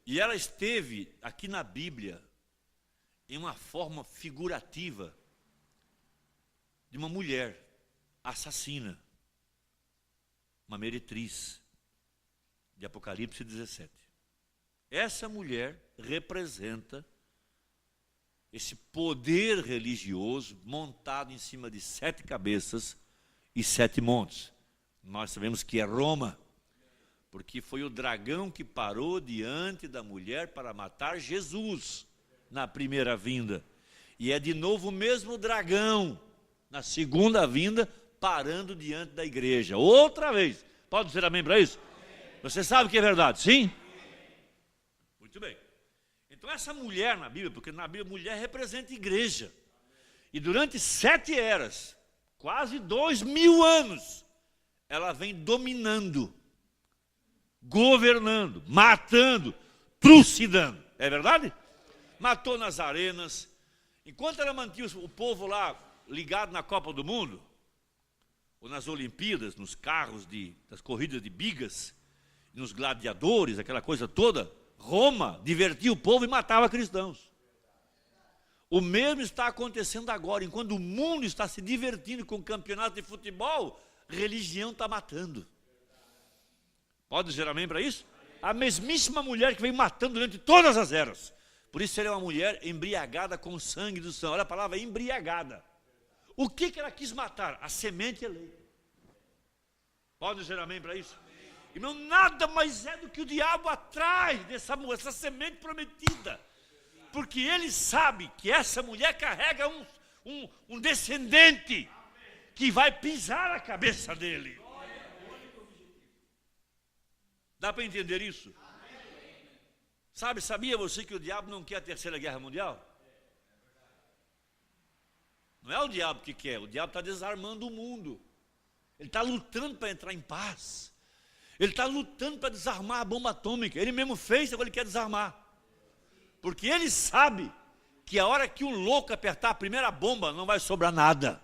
E ela esteve aqui na Bíblia em uma forma figurativa de uma mulher assassina, uma meretriz, de Apocalipse 17. Essa mulher representa esse poder religioso montado em cima de 7 cabeças e 7 montes. Nós sabemos que é Roma, porque foi o dragão que parou diante da mulher para matar Jesus na primeira vinda. E é de novo o mesmo dragão na segunda vinda parando diante da igreja. Outra vez. Pode dizer amém para isso? Você sabe que é verdade, sim? Muito bem. Então essa mulher na Bíblia, porque na Bíblia mulher representa igreja. E durante 7 eras, quase 2000 anos, ela vem dominando, governando, matando, trucidando. É verdade? Matou nas arenas. Enquanto ela mantinha o povo lá ligado na Copa do Mundo, ou nas Olimpíadas, nos carros das corridas de bigas, nos gladiadores, aquela coisa toda, Roma divertia o povo e matava cristãos. O mesmo está acontecendo agora. Enquanto o mundo está se divertindo com o campeonato de futebol, religião está matando. Pode dizer amém para isso? A mesmíssima mulher que vem matando durante todas as eras. Por isso ela é uma mulher embriagada com o sangue do sangue. Olha a palavra embriagada. O que ela quis matar? A semente eleita. Pode dizer amém para isso? Irmão, nada mais é do que o diabo atrás dessa semente prometida. Porque ele sabe que essa mulher carrega um descendente que vai pisar a cabeça dele. Dá para entender isso? Sabia você que o diabo não quer a terceira guerra mundial? Não é o diabo que quer, o diabo está desarmando o mundo. Ele está lutando para entrar em paz. Ele está lutando para desarmar a bomba atômica. Ele mesmo fez, agora ele quer desarmar. Porque ele sabe que a hora que um louco apertar a primeira bomba, não vai sobrar nada.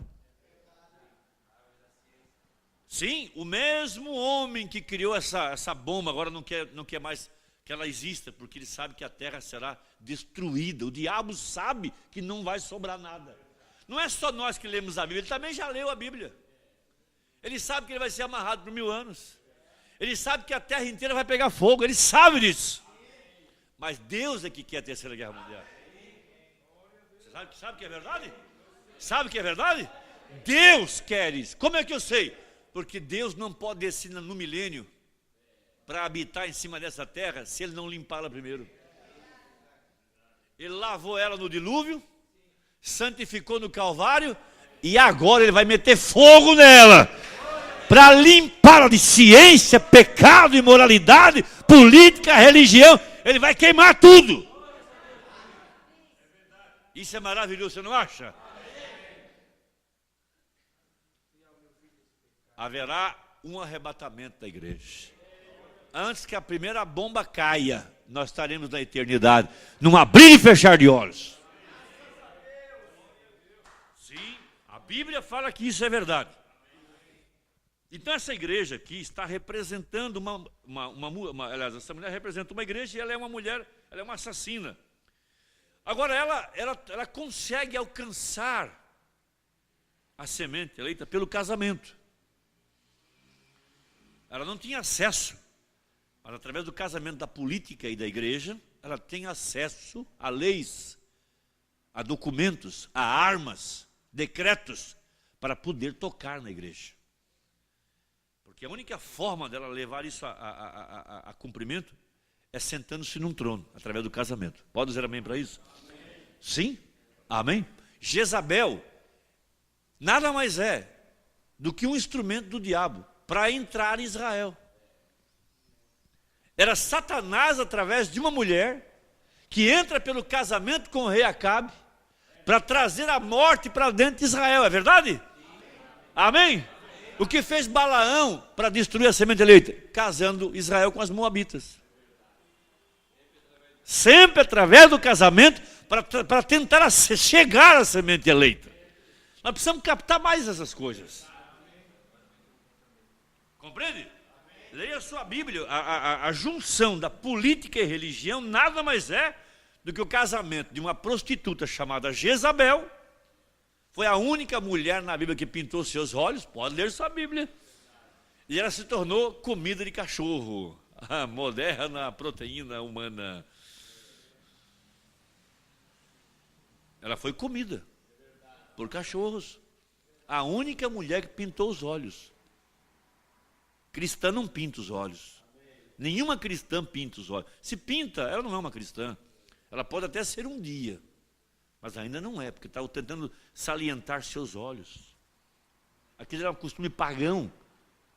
Sim, o mesmo homem que criou essa bomba, agora não quer mais que ela exista, porque ele sabe que a terra será destruída. O diabo sabe que não vai sobrar nada. Não é só nós que lemos a Bíblia, ele também já leu a Bíblia. Ele sabe que ele vai ser amarrado por 1000 anos. Ele sabe que a terra inteira vai pegar fogo, ele sabe disso. Mas Deus é que quer a terceira guerra mundial. Você sabe que é verdade? Sabe que é verdade? Deus quer isso. Como é que eu sei? Porque Deus não pode descer no milênio para habitar em cima dessa terra se ele não limpá-la primeiro. Ele lavou ela no dilúvio, santificou no Calvário e agora ele vai meter fogo nela para limpá-la de ciência, pecado, imoralidade, política, religião. Ele vai queimar tudo. Isso é maravilhoso, você não acha? Haverá um arrebatamento da igreja. Antes que a primeira bomba caia, nós estaremos na eternidade, num abrir e fechar de olhos. Sim, a Bíblia fala que isso é verdade. Então essa igreja aqui está representando aliás, essa mulher representa uma igreja e ela é uma mulher, ela é uma assassina. Agora ela consegue alcançar a semente eleita pelo casamento. Ela não tinha acesso, mas através do casamento da política e da igreja, ela tem acesso a leis, a documentos, a armas, decretos, para poder tocar na igreja. Porque a única forma dela levar isso a cumprimento é sentando-se num trono, através do casamento. Pode dizer amém para isso? Amém. Sim? Amém? Jezabel nada mais é do que um instrumento do diabo para entrar em Israel. Era Satanás, através de uma mulher, que entra pelo casamento com o rei Acabe, para trazer a morte para dentro de Israel. É verdade? Amém? O que fez Balaão para destruir a semente eleita? Casando Israel com as moabitas. Sempre através do casamento, para tentar chegar à semente eleita. Nós precisamos captar mais essas coisas. Compreende? Leia a sua Bíblia. A junção da política e religião nada mais é do que o casamento de uma prostituta chamada Jezabel. Foi a única mulher na Bíblia que pintou seus olhos. Pode ler sua Bíblia. E ela se tornou comida de cachorro. A moderna proteína humana. Ela foi comida por cachorros. A única mulher que pintou os olhos. Cristã não pinta os olhos. Nenhuma cristã pinta os olhos. Se pinta, ela não é uma cristã. Ela pode até ser um dia. Mas ainda não é, porque está tentando salientar seus olhos. Aquilo era um costume pagão.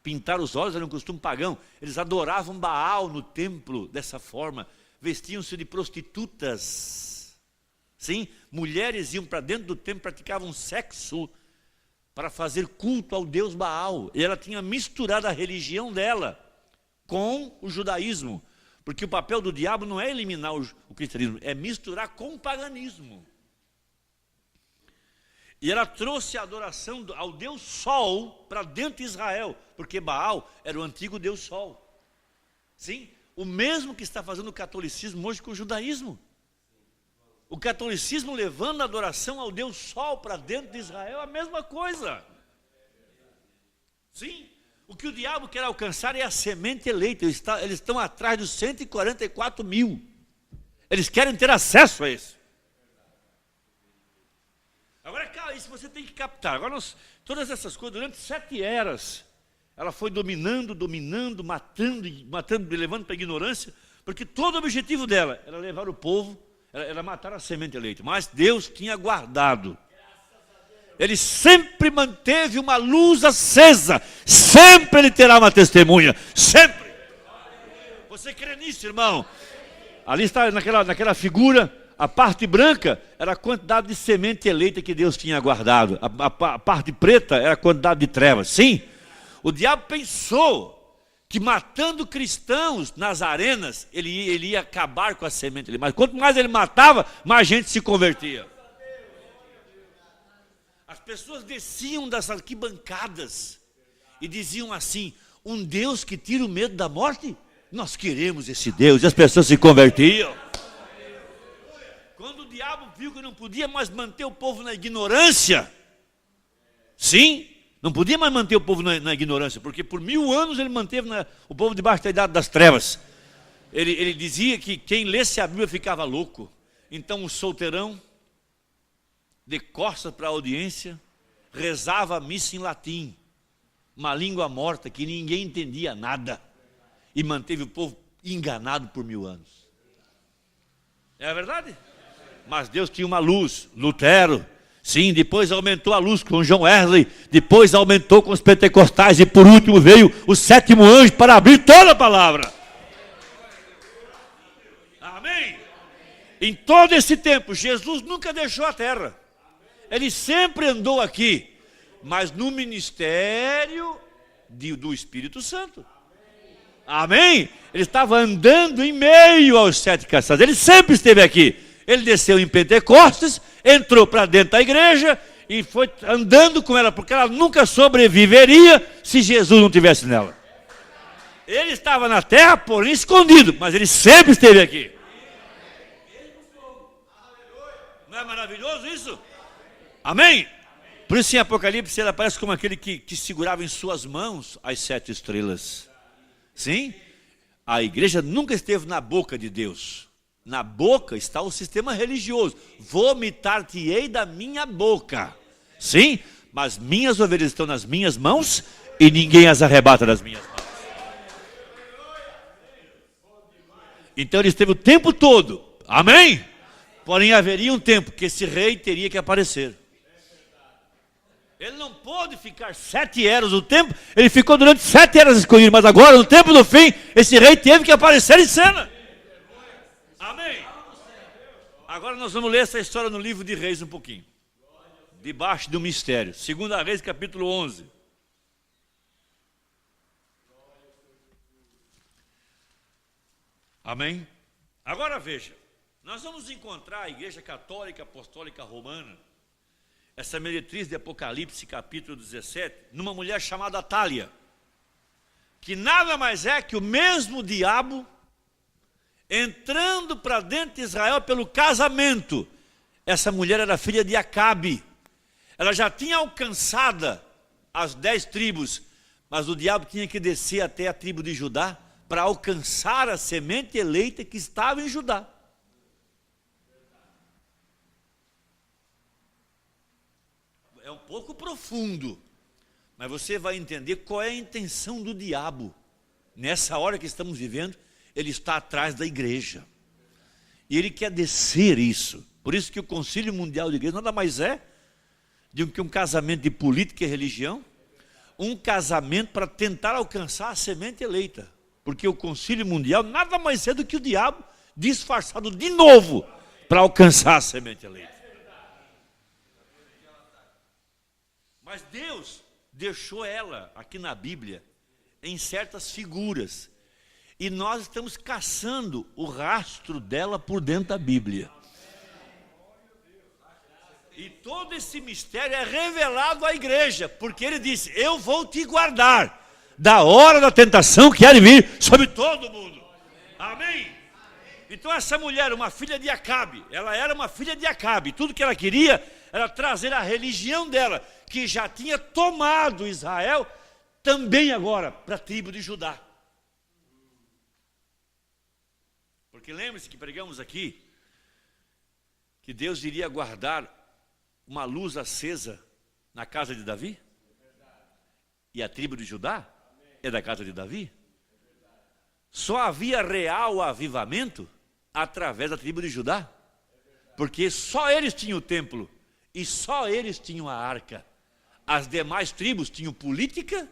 Pintar os olhos era um costume pagão. Eles adoravam Baal no templo dessa forma. Vestiam-se de prostitutas. Sim, mulheres iam para dentro do templo, praticavam sexo para fazer culto ao deus Baal. E ela tinha misturado a religião dela com o judaísmo. Porque o papel do diabo não é eliminar o cristianismo, é misturar com o paganismo. E ela trouxe a adoração ao Deus Sol para dentro de Israel, porque Baal era o antigo Deus Sol. Sim, o mesmo que está fazendo o catolicismo hoje com o judaísmo. O catolicismo levando a adoração ao Deus Sol para dentro de Israel é a mesma coisa. Sim, o que o diabo quer alcançar é a semente eleita. Eles estão atrás dos 144 mil. Eles querem ter acesso a isso. Agora, cara, isso você tem que captar. Agora, todas essas coisas, durante 7 eras, ela foi dominando, matando, levando para a ignorância, porque todo o objetivo dela era levar o povo, era matar a semente eleita. Mas Deus tinha guardado. Ele sempre manteve uma luz acesa. Sempre ele terá uma testemunha. Sempre. Você crê nisso, irmão? Ali está naquela figura. A parte branca era a quantidade de semente eleita que Deus tinha guardado. A parte preta era a quantidade de trevas. Sim, o diabo pensou que matando cristãos nas arenas, ele ia acabar com a semente. Mas quanto mais ele matava, mais gente se convertia. As pessoas desciam das arquibancadas e diziam assim: um Deus que tira o medo da morte? Nós queremos esse Deus. E as pessoas se convertiam. Quando o diabo viu que não podia mais manter o povo na ignorância, sim, não podia mais manter o povo na ignorância, porque por 1000 anos ele manteve o povo debaixo da idade das trevas. Ele dizia que quem lesse a Bíblia ficava louco. Então o solteirão, de costas para a audiência, rezava a missa em latim, uma língua morta que ninguém entendia nada, e manteve o povo enganado por 1000 anos. É a verdade? Mas Deus tinha uma luz. Lutero, sim, depois aumentou a luz com John Wesley, depois aumentou com os pentecostais, e por último veio o 7º anjo para abrir toda a palavra. Amém? Em todo esse tempo, Jesus nunca deixou a terra. Ele sempre andou aqui, mas no ministério do Espírito Santo. Amém? Ele estava andando em meio aos 7 castiçados. Ele sempre esteve aqui. Ele desceu em Pentecostes, entrou para dentro da igreja e foi andando com ela, porque ela nunca sobreviveria se Jesus não estivesse nela. Ele estava na terra, porém escondido, mas ele sempre esteve aqui. Não é maravilhoso isso? Amém? Por isso em Apocalipse ele aparece como aquele que segurava em suas mãos as 7 estrelas. Sim? A igreja nunca esteve na boca de Deus. Na boca está o sistema religioso. Vomitar-te-ei da minha boca. Sim, mas minhas ovelhas estão nas minhas mãos e ninguém as arrebata das minhas mãos. Então ele esteve o tempo todo. Amém? Porém haveria um tempo que esse rei teria que aparecer. Ele não pôde ficar 7 eras o tempo. Ele ficou durante 7 eras escondido. Mas agora, no tempo do fim, esse rei teve que aparecer em cena. Amém? Agora nós vamos ler essa história no livro de Reis um pouquinho. Debaixo do mistério. 2 Reis, capítulo 11. Amém? Agora veja. Nós vamos encontrar a Igreja Católica Apostólica Romana, essa meretriz de Apocalipse, capítulo 17, numa mulher chamada Atália, que nada mais é que o mesmo diabo entrando para dentro de Israel pelo casamento. Essa mulher era filha de Acabe. Ela já tinha alcançado as 10 tribos, mas o diabo tinha que descer até a tribo de Judá para alcançar a semente eleita que estava em Judá. É um pouco profundo, mas você vai entender qual é a intenção do diabo. Nessa hora que estamos vivendo, ele está atrás da igreja. E ele quer descer isso. Por isso que o Concílio Mundial de Igreja nada mais é do que um casamento de política e religião, um casamento para tentar alcançar a semente eleita. Porque o Concílio Mundial nada mais é do que o diabo disfarçado de novo para alcançar a semente eleita. Mas Deus deixou ela aqui na Bíblia em certas figuras. E nós estamos caçando o rastro dela por dentro da Bíblia. E todo esse mistério é revelado à igreja, porque ele disse: eu vou te guardar da hora da tentação que há de vir sobre todo mundo. Amém? Então essa mulher, uma filha de Acabe, ela era uma filha de Acabe. Tudo que ela queria era trazer a religião dela, que já tinha tomado Israel, também agora para a tribo de Judá. Porque lembre-se que pregamos aqui, que Deus iria guardar uma luz acesa na casa de Davi? E a tribo de Judá é da casa de Davi? Só havia real avivamento através da tribo de Judá, porque só eles tinham o templo e só eles tinham a arca. As demais tribos tinham política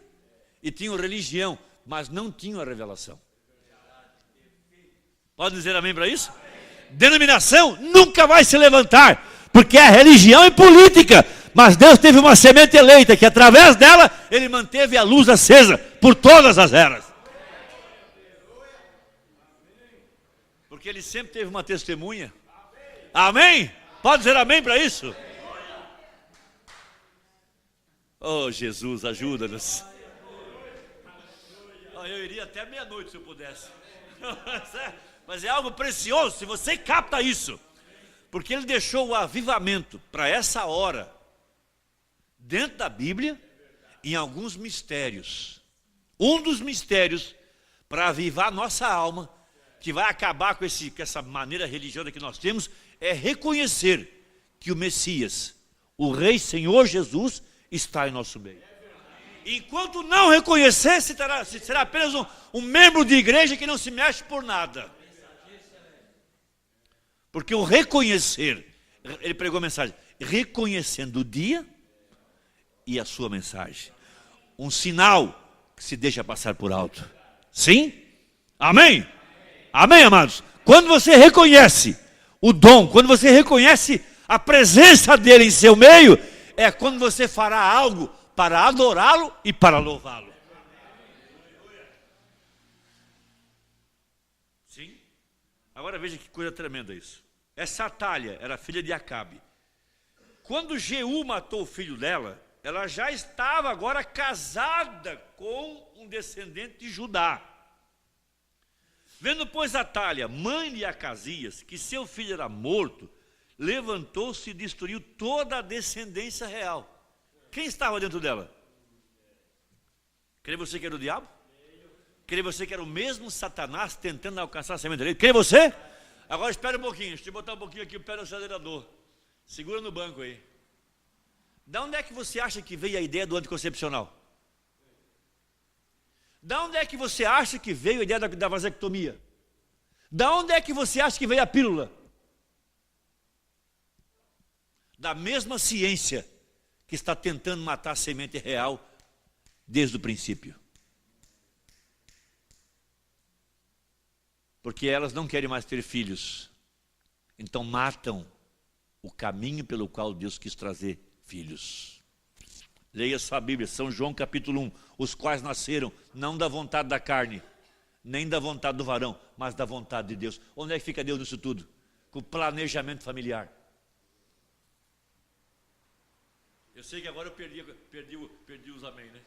e tinham religião, mas não tinham a revelação. Pode dizer amém para isso? Denominação nunca vai se levantar, porque é religião e política, mas Deus teve uma semente eleita, que através dela, ele manteve a luz acesa por todas as eras. Porque ele sempre teve uma testemunha. Amém? Pode dizer amém para isso? Oh, Jesus, ajuda-nos. Eu iria até meia-noite se eu pudesse. Mas é algo precioso, se você capta isso. Porque ele deixou o avivamento para essa hora, dentro da Bíblia, em alguns mistérios. Um dos mistérios para avivar nossa alma, que vai acabar com essa maneira religiosa que nós temos, é reconhecer que o Messias, o Rei Senhor Jesus, está em nosso meio. Enquanto não reconhecer, será apenas um membro de igreja que não se mexe por nada. Porque o reconhecer, ele pregou a mensagem, reconhecendo o dia e a sua mensagem. Um sinal que se deixa passar por alto. Sim? Amém? Amém, amados? Quando você reconhece o dom, quando você reconhece a presença dele em seu meio, é quando você fará algo para adorá-lo e para louvá-lo. Sim? Agora veja que coisa tremenda isso. Essa Atália era filha de Acabe. Quando Jeú matou o filho dela, ela já estava agora casada com um descendente de Judá. Vendo, pois, Atália, mãe de Acasias, que seu filho era morto, levantou-se e destruiu toda a descendência real. Quem estava dentro dela? Crê você que era o diabo? Crê você que era o mesmo Satanás tentando alcançar a semente dele? Crê você? Agora espera um pouquinho, deixa eu botar um pouquinho aqui o pé no acelerador. Segura no banco aí. Da onde é que você acha que veio a ideia do anticoncepcional? Da onde é que você acha que veio a ideia da vasectomia? Da onde é que você acha que veio a pílula? Da mesma ciência que está tentando matar a semente real desde o princípio. Porque elas não querem mais ter filhos. Então matam o caminho pelo qual Deus quis trazer filhos. Leia sua Bíblia, São João capítulo 1. Os quais nasceram não da vontade da carne, nem da vontade do varão, mas da vontade de Deus. Onde é que fica Deus nisso tudo? Com o planejamento familiar. Eu sei que agora eu perdi os amém, né?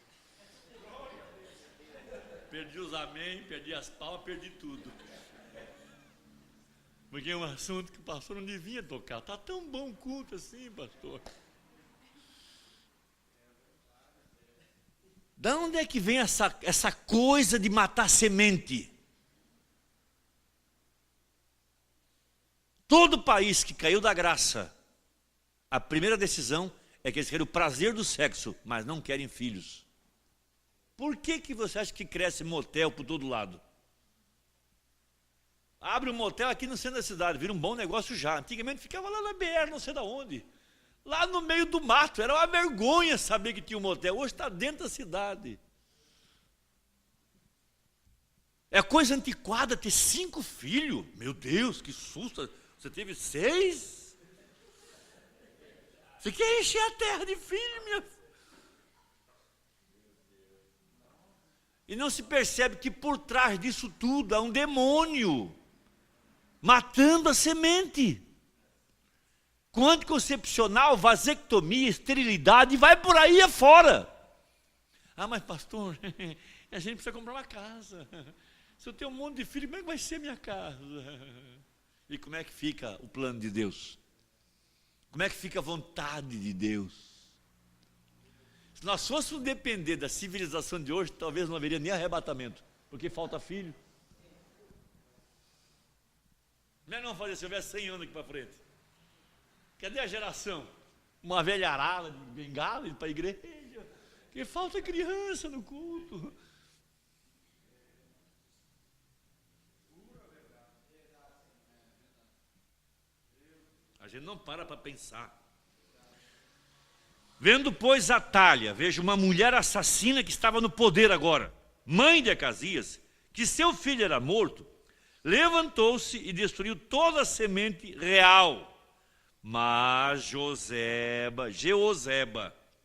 Perdi os amém, perdi as palmas, perdi tudo. Porque é um assunto que o pastor não devia tocar. Está tão bom o culto assim, pastor. Da onde é que vem essa coisa de matar semente? Todo país que caiu da graça, a primeira decisão é que eles querem o prazer do sexo, mas não querem filhos. Por que você acha que cresce motel por todo lado? Abre um motel aqui no centro da cidade, vira um bom negócio já. Antigamente ficava lá na BR, não sei de onde. Lá no meio do mato, era uma vergonha saber que tinha um motel. Hoje está dentro da cidade. É coisa antiquada ter 5 filhos. Meu Deus, que susto. Você teve 6? Você quer encher a terra de filho, minha filha? E não se percebe que por trás disso tudo há um demônio matando a semente. Com anticoncepcional, vasectomia, esterilidade, vai por aí afora. Ah, mas pastor, a gente precisa comprar uma casa. Se eu tenho um monte de filho, como é que vai ser minha casa? E como é que fica o plano de Deus? Como é que fica a vontade de Deus? Se nós fôssemos depender da civilização de hoje, talvez não haveria nem arrebatamento, porque falta filho. Não fazer se houver 100 anos aqui para frente. Cadê a geração? Uma velha arara de bengala para a igreja. Que falta criança no culto. A gente não para pensar. Vendo, pois, Atália, veja uma mulher assassina que estava no poder agora, mãe de Acasias, que seu filho era morto, levantou-se e destruiu toda a semente real. Mas Jeoseba,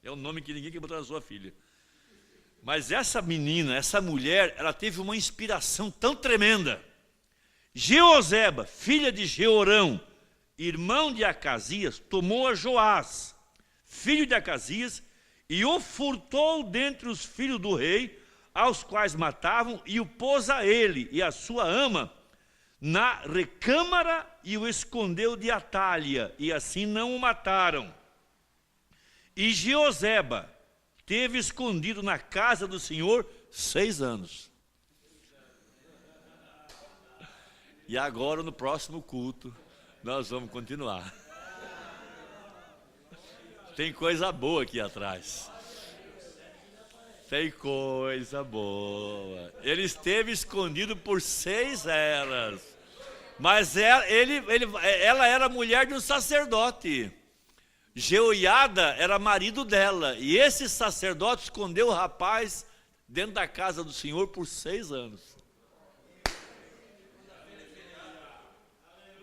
é o nome que ninguém quer botar na sua filha. Mas essa menina, essa mulher, ela teve uma inspiração tão tremenda. Jeoseba, filha de Jeorão, irmão de Acasias, tomou a Joás, filho de Acasias, e o furtou dentre os filhos do rei, aos quais matavam, e o pôs a ele e a sua ama na recâmara e o escondeu de Atália, e assim não o mataram. E Jeoseba teve escondido na casa do Senhor 6 anos. E agora, no próximo culto, nós vamos continuar. Tem coisa boa aqui atrás. Tem coisa boa. Ele esteve escondido por 6 eras. Mas ela era mulher de um sacerdote. Jeoiada era marido dela. E esse sacerdote escondeu o rapaz dentro da casa do Senhor por 6 anos.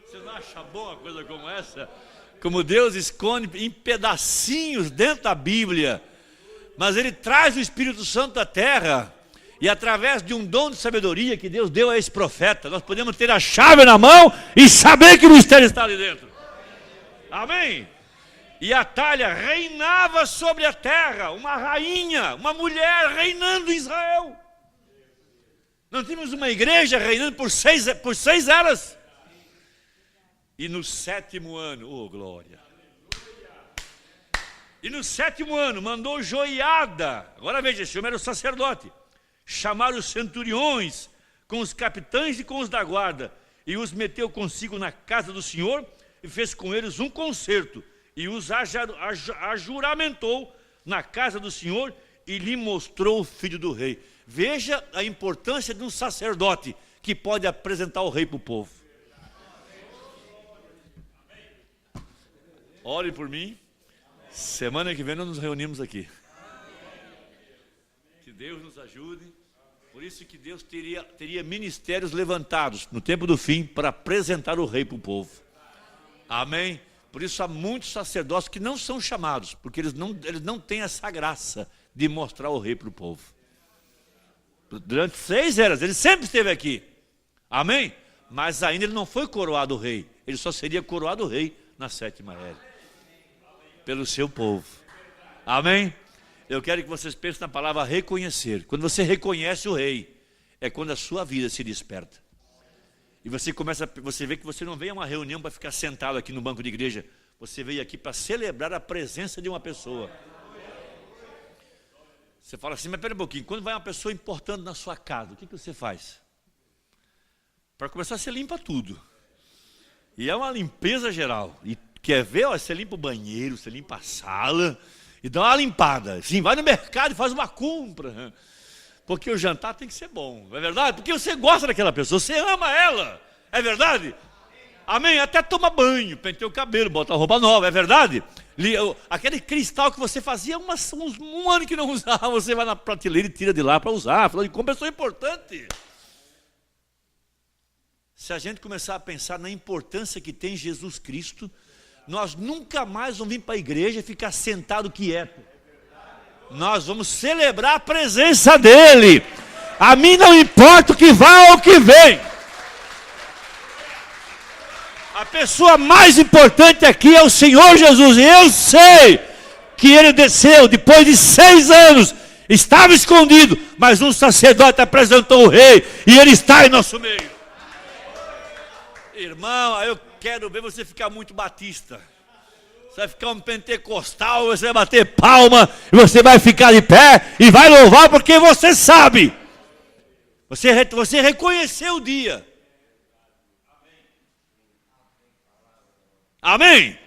Você não acha bom uma coisa como essa? Como Deus esconde em pedacinhos dentro da Bíblia. Mas Ele traz o Espírito Santo à terra, e através de um dom de sabedoria que Deus deu a esse profeta, nós podemos ter a chave na mão e saber que o mistério está ali dentro. Amém? E Atália reinava sobre a terra, uma rainha, uma mulher reinando em Israel. Nós tínhamos uma igreja reinando por seis eras. E no 7º ano, oh glória! E no 7º ano mandou Joiada, agora veja, esse homem era o sacerdote, chamar os centuriões com os capitães e com os da guarda, e os meteu consigo na casa do Senhor, e fez com eles um concerto, e os ajuramentou na casa do Senhor, e lhe mostrou o filho do rei. Veja a importância de um sacerdote que pode apresentar o rei para o povo. Ore por mim. Semana que vem nós nos reunimos aqui. Que Deus nos ajude. Por isso que Deus teria ministérios levantados no tempo do fim para apresentar o rei para o povo. Amém? Por isso há muitos sacerdotes que não são chamados, porque eles não têm essa graça de mostrar o rei para o povo. Durante 6 eras, ele sempre esteve aqui. Amém? Mas ainda ele não foi coroado rei. Ele só seria coroado rei na 7ª era. Pelo seu povo. Amém? Eu quero que vocês pensem na palavra reconhecer. Quando você reconhece o rei, é quando a sua vida se desperta. E você vê que você não veio a uma reunião para ficar sentado aqui no banco de igreja. Você veio aqui para celebrar a presença de uma pessoa. Você fala assim, mas pera um pouquinho, quando vai uma pessoa importante na sua casa, o que você faz? Para começar, você limpa tudo. E é uma limpeza geral. E quer ver, ó, você limpa o banheiro, você limpa a sala, e dá uma limpada. Sim, vai no mercado e faz uma compra. Porque o jantar tem que ser bom, não é verdade? Porque você gosta daquela pessoa, você ama ela, é verdade? Amém? Até toma banho, penteia o cabelo, bota a roupa nova, é verdade? Aquele cristal que você fazia um ano que não usava, você vai na prateleira e tira de lá para usar. Falando de como pessoa importante. Se a gente começar a pensar na importância que tem Jesus Cristo, nós nunca mais vamos vir para a igreja e ficar sentado quieto. Nós vamos celebrar a presença dEle. A mim não importa o que vai ou o que vem. A pessoa mais importante aqui é o Senhor Jesus. E eu sei que Ele desceu depois de 6 anos. Estava escondido, mas um sacerdote apresentou o rei. E Ele está em nosso meio. Irmão, eu quero ver você ficar muito batista. Você vai ficar um pentecostal, você vai bater palma, e você vai ficar de pé e vai louvar porque você sabe. Você reconheceu o dia. Amém?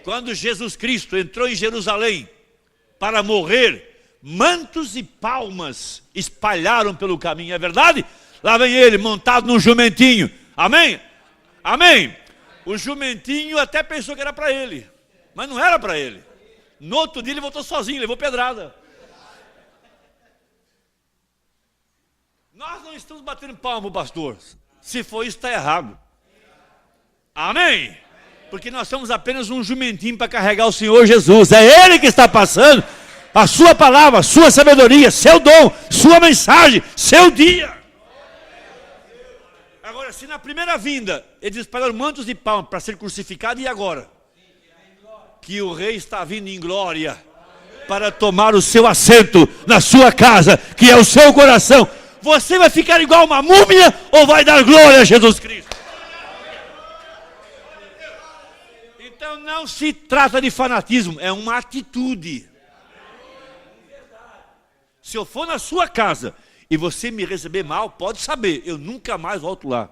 Quando Jesus Cristo entrou em Jerusalém para morrer, mantos e palmas espalharam pelo caminho, é verdade? Lá vem ele montado num jumentinho. Amém? Amém? O jumentinho até pensou que era para ele, mas não era para ele. No outro dia ele voltou sozinho, levou pedrada. Nós não estamos batendo palma, pastor. Se for isso, está errado. Amém? Porque nós somos apenas um jumentinho para carregar o Senhor Jesus. É Ele que está passando a sua palavra, a sua sabedoria, seu dom, sua mensagem, seu dia. Agora, se na primeira vinda eles espalharam mantos de palma para ser crucificado, e agora? Que o rei está vindo em glória para tomar o seu assento na sua casa, que é o seu coração. Você vai ficar igual uma múmia ou vai dar glória a Jesus Cristo? Então não se trata de fanatismo, é uma atitude. Se eu for na sua casa e você me receber mal, pode saber, eu nunca mais volto lá.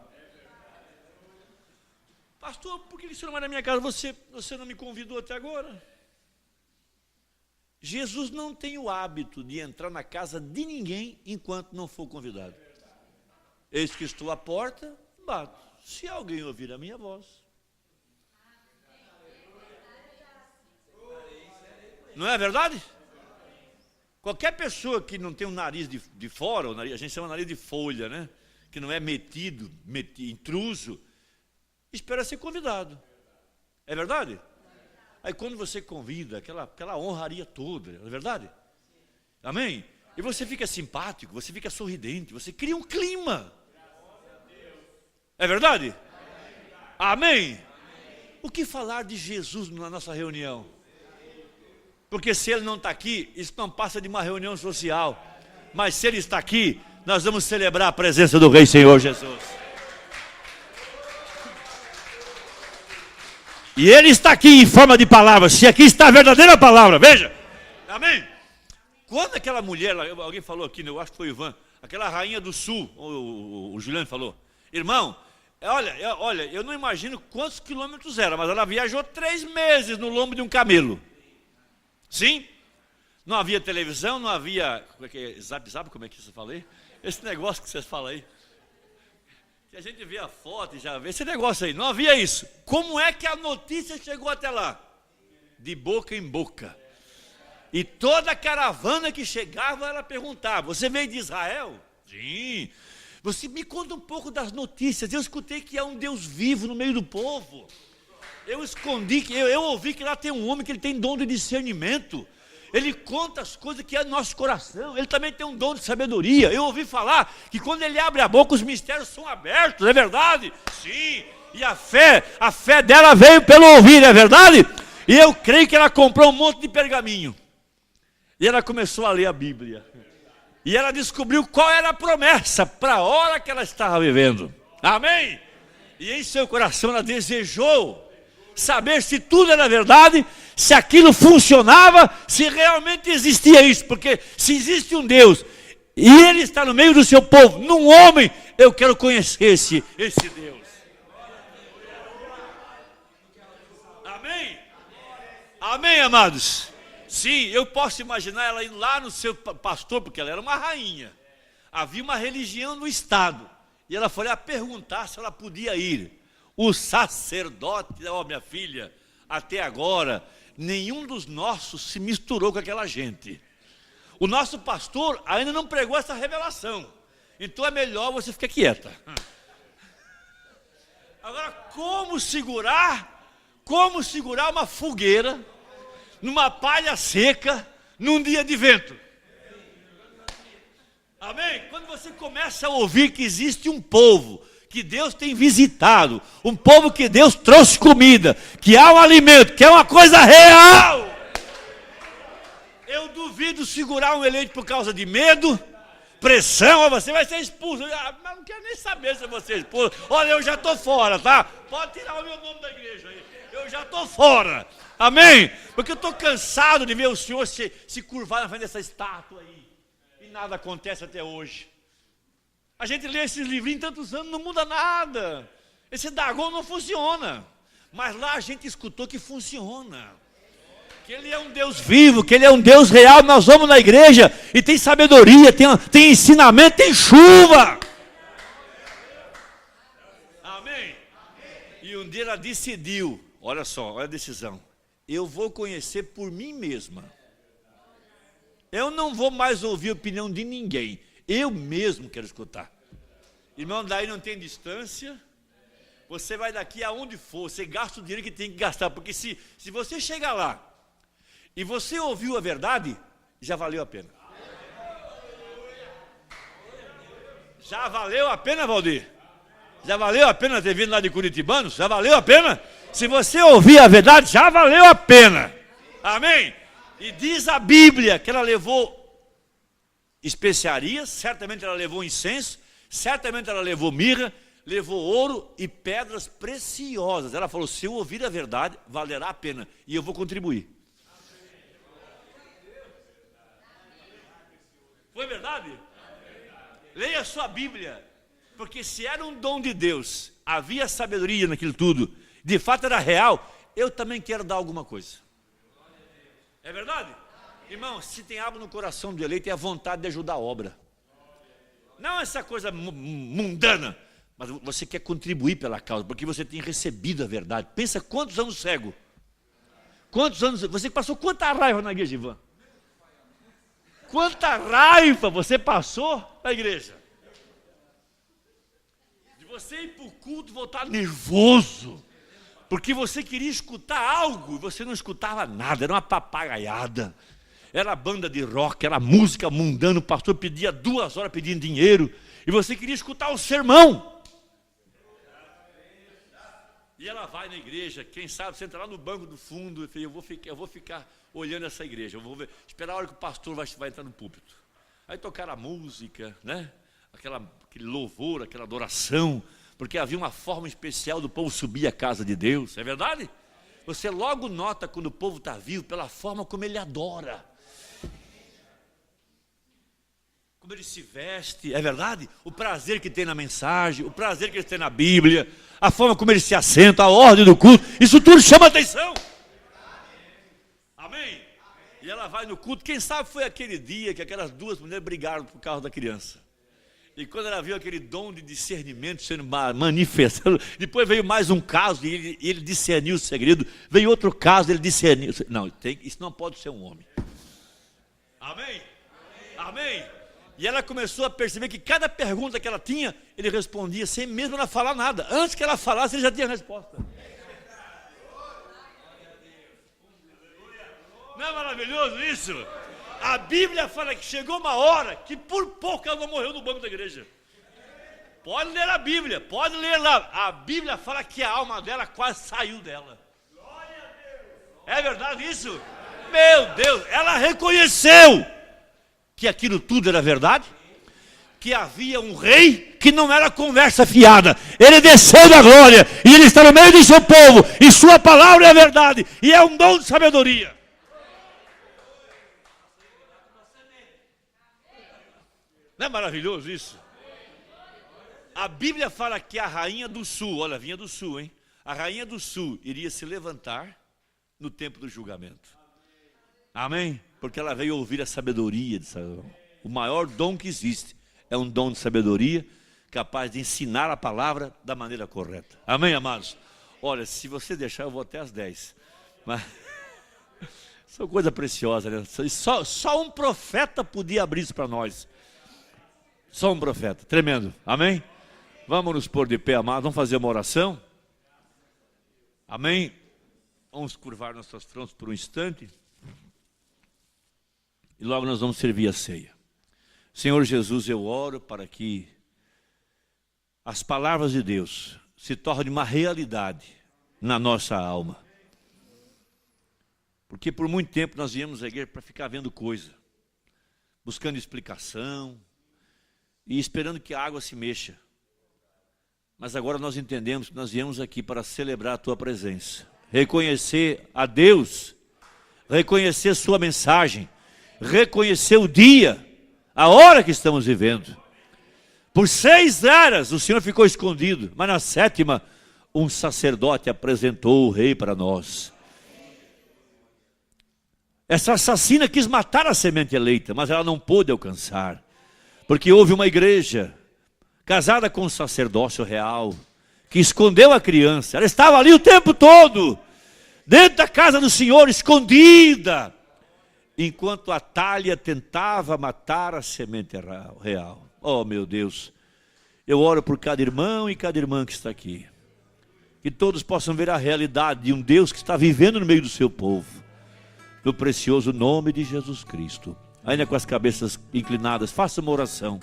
Pastor, por que você não vai na minha casa? Você não me convidou até agora? Jesus não tem o hábito de entrar na casa de ninguém enquanto não for convidado. Eis que estou à porta, bato. Se alguém ouvir a minha voz. Não é verdade? Qualquer pessoa que não tem um nariz de fora, a gente chama nariz de folha, né? Que não é metido, intruso, espera ser convidado. É verdade? Aí quando você convida, aquela honraria toda, não é verdade? Amém? E você fica simpático, você fica sorridente, você cria um clima. É verdade? Amém? O que falar de Jesus na nossa reunião? Porque se Ele não está aqui, isso não passa de uma reunião social. Mas se Ele está aqui, nós vamos celebrar a presença do Rei Senhor Jesus. E Ele está aqui em forma de palavra. Se aqui está a verdadeira palavra, veja. Amém? Quando aquela mulher, alguém falou aqui, eu acho que foi o Ivan, aquela rainha do sul, o Juliano falou, irmão, Olha, eu não imagino quantos quilômetros era, mas ela viajou 3 meses no lombo de um camelo. Sim? Não havia televisão, não havia... Zap, como é que você fala aí? Esse negócio que vocês falam aí. Que a gente vê a foto e já vê esse negócio aí. Não havia isso. Como é que a notícia chegou até lá? De boca em boca. E toda caravana que chegava, ela perguntava: você veio de Israel? Sim. Você me conta um pouco das notícias. Eu escutei que há um Deus vivo no meio do povo. Eu ouvi que lá tem um homem que ele tem dom de discernimento. Ele conta as coisas que é no nosso coração. Ele também tem um dom de sabedoria. Eu ouvi falar que quando ele abre a boca, os mistérios são abertos. É verdade? Sim. E a fé dela veio pelo ouvir, é verdade? E eu creio que ela comprou um monte de pergaminho. E ela começou a ler a Bíblia. E ela descobriu qual era a promessa para a hora que ela estava vivendo. Amém? E em seu coração ela desejou saber se tudo era verdade, se aquilo funcionava, se realmente existia isso. Porque se existe um Deus e Ele está no meio do seu povo, num homem, eu quero conhecer esse Deus. Amém? Amém, amados? Sim, eu posso imaginar ela indo lá no seu pastor, porque ela era uma rainha. Havia uma religião no estado. E ela foi lá perguntar se ela podia ir. O sacerdote, minha filha, até agora, nenhum dos nossos se misturou com aquela gente. O nosso pastor ainda não pregou essa revelação. Então é melhor você ficar quieta. Agora, como segurar uma fogueira numa palha seca, num dia de vento? Amém? Quando você começa a ouvir que existe um povo que Deus tem visitado, um povo que Deus trouxe comida, que há um alimento, que é uma coisa real. Eu duvido segurar um eleito por causa de medo, pressão. Você vai ser expulso. Mas não quero nem saber se você é expulso. Olha, eu já estou fora, tá? Pode tirar o meu nome da igreja aí. Eu já estou fora. Amém? Porque eu estou cansado de ver o Senhor se curvar na frente dessa estátua aí. E nada acontece até hoje. A gente lê esses livrinhos tantos anos, não muda nada. Esse Dagon não funciona. Mas lá a gente escutou que funciona. Que Ele é um Deus vivo, que Ele é um Deus real. Nós vamos na igreja e tem sabedoria, tem ensinamento, tem chuva. Amém? E um dia ela decidiu, olha só, olha a decisão. Eu vou conhecer por mim mesma. Eu não vou mais ouvir a opinião de ninguém. Eu mesmo quero escutar. Irmão, daí não tem distância. Você vai daqui aonde for, você gasta o dinheiro que tem que gastar. Porque se você chegar lá e você ouviu a verdade, já valeu a pena. Já valeu a pena, Valdir? Já valeu a pena ter vindo lá de Curitibanos? Já valeu a pena? Se você ouvir a verdade, já valeu a pena. Amém? E diz a Bíblia que ela levou especiarias, certamente ela levou incenso, certamente ela levou mirra, levou ouro e pedras preciosas. Ela falou: se eu ouvir a verdade, valerá a pena e eu vou contribuir. Foi verdade? Leia a sua Bíblia, porque se era um dom de Deus, havia sabedoria naquilo tudo, de fato era real, eu também quero dar alguma coisa. É verdade? Irmão, se tem algo no coração do eleito, é a vontade de ajudar a obra. Não essa coisa mundana, mas você quer contribuir pela causa, porque você tem recebido a verdade. Pensa quantos anos cego. Quantos anos, você passou quanta raiva na igreja, Ivan? Quanta raiva você passou na igreja. De você ir para o culto e voltar nervoso. Porque você queria escutar algo e você não escutava nada, era uma papagaiada. Era banda de rock, era música mundana, o pastor pedia 2 horas pedindo dinheiro, e você queria escutar o sermão. E ela vai na igreja, quem sabe, você entra lá no banco do fundo, e eu vou ficar olhando essa igreja, eu vou esperar a hora que o pastor vai entrar no púlpito. Aí tocaram a música, né? Aquele louvor, aquela adoração, porque havia uma forma especial do povo subir à casa de Deus, é verdade? Você logo nota quando o povo está vivo, pela forma como ele adora. como ele se veste, é verdade? O prazer que tem na mensagem, o prazer que ele tem na Bíblia, a forma como ele se assenta, a ordem do culto, isso tudo chama atenção. Amém? E ela vai no culto, quem sabe foi aquele dia que aquelas duas mulheres brigaram por causa da criança. E quando ela viu aquele dom de discernimento sendo manifestado, depois veio mais um caso e ele discerniu o segredo, veio outro caso, ele discerniu. Não, isso não pode ser um homem. Amém? Amém? E ela começou a perceber que cada pergunta que ela tinha, ele respondia sem mesmo ela falar nada. Antes que ela falasse, ele já tinha a resposta. Não é maravilhoso isso? A Bíblia fala que chegou uma hora que por pouco ela não morreu no banco da igreja. Pode ler a Bíblia, pode ler lá. A Bíblia fala que a alma dela quase saiu dela. É verdade isso? Meu Deus, ela reconheceu que aquilo tudo era verdade, que havia um rei que não era conversa fiada. Ele desceu da glória e ele está no meio do seu povo e sua palavra é a verdade e é um dom de sabedoria. Não é maravilhoso isso? A Bíblia fala que a rainha do sul, olha, vinha do sul, hein? A rainha do sul iria se levantar no tempo do julgamento. Amém? Porque ela veio ouvir a sabedoria de Salomão. O maior dom que existe é um dom de sabedoria, capaz de ensinar a palavra da maneira correta. Amém, amados? Olha, se você deixar, eu vou até às 10. Mas isso é coisa preciosa, né? Só um profeta podia abrir isso para nós. Só um profeta, tremendo, amém? Vamos nos pôr de pé, amados, vamos fazer uma oração. Amém? Vamos curvar nossas frontes por um instante. E logo nós vamos servir a ceia. Senhor Jesus, eu oro para que as palavras de Deus se tornem uma realidade na nossa alma. Porque por muito tempo nós viemos à igreja para ficar vendo coisa, buscando explicação e esperando que a água se mexa. Mas agora nós entendemos que nós viemos aqui para celebrar a Tua presença, reconhecer a Deus, reconhecer Sua mensagem, reconhecer o dia, a hora que estamos vivendo. Por 6 eras o Senhor ficou escondido, mas na 7ª um sacerdote apresentou o rei para nós. Essa assassina quis matar a semente eleita, mas ela não pôde alcançar. Porque houve uma igreja casada com um sacerdócio real, que escondeu a criança. Ela estava ali o tempo todo, dentro da casa do Senhor, escondida, enquanto Atália tentava matar a semente real. Oh, meu Deus, eu oro por cada irmão e cada irmã que está aqui. Que todos possam ver a realidade de um Deus que está vivendo no meio do seu povo. No precioso nome de Jesus Cristo. Ainda com as cabeças inclinadas, faça uma oração.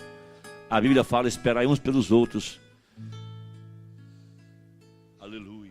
A Bíblia fala, esperai uns pelos outros. Aleluia.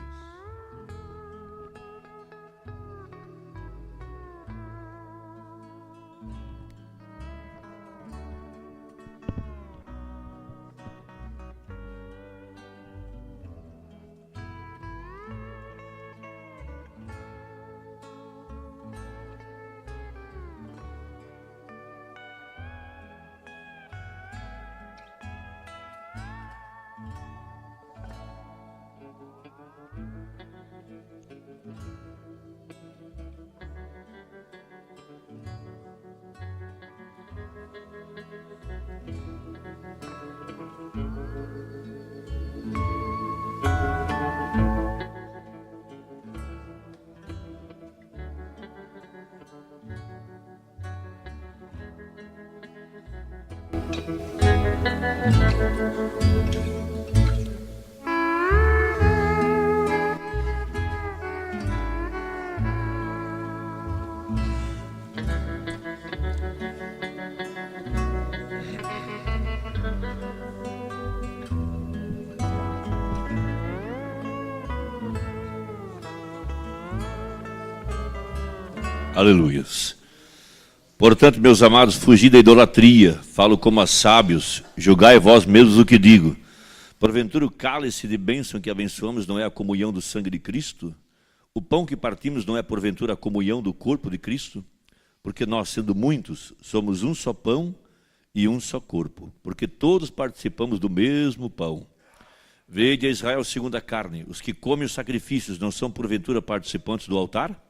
Aleluias. Portanto, meus amados, fugi da idolatria, falo como a sábios, julgai vós mesmos o que digo. Porventura o cálice de bênção que abençoamos não é a comunhão do sangue de Cristo? O pão que partimos não é porventura a comunhão do corpo de Cristo? Porque nós, sendo muitos, somos um só pão e um só corpo, porque todos participamos do mesmo pão. Vede a Israel segundo a carne, os que comem os sacrifícios não são porventura participantes do altar?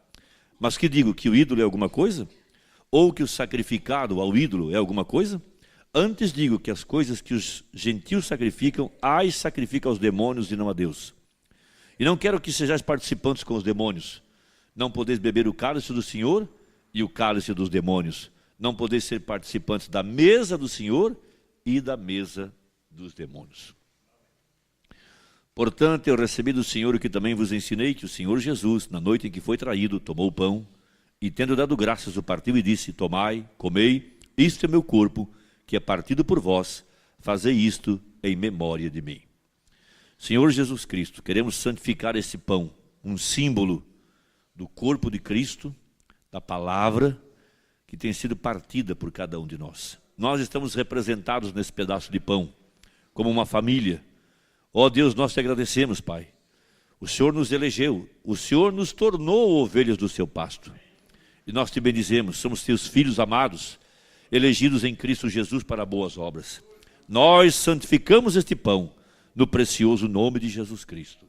Mas que digo, que o ídolo é alguma coisa? Ou que o sacrificado ao ídolo é alguma coisa? Antes digo que as coisas que os gentios sacrificam, as sacrificam aos demônios e não a Deus. E não quero que sejais participantes com os demônios. Não podeis beber o cálice do Senhor e o cálice dos demônios. Não podeis ser participantes da mesa do Senhor e da mesa dos demônios. Portanto, eu recebi do Senhor o que também vos ensinei, que o Senhor Jesus, na noite em que foi traído, tomou o pão, e tendo dado graças, o partiu e disse, tomai, comei, isto é meu corpo, que é partido por vós, fazei isto em memória de mim. Senhor Jesus Cristo, queremos santificar esse pão, um símbolo do corpo de Cristo, da palavra, que tem sido partida por cada um de nós. Nós estamos representados nesse pedaço de pão, como uma família. Ó Deus, nós te agradecemos, Pai. O Senhor nos elegeu, o Senhor nos tornou ovelhas do seu pasto. E nós te bendizemos, somos teus filhos amados, elegidos em Cristo Jesus para boas obras. Nós santificamos este pão no precioso nome de Jesus Cristo.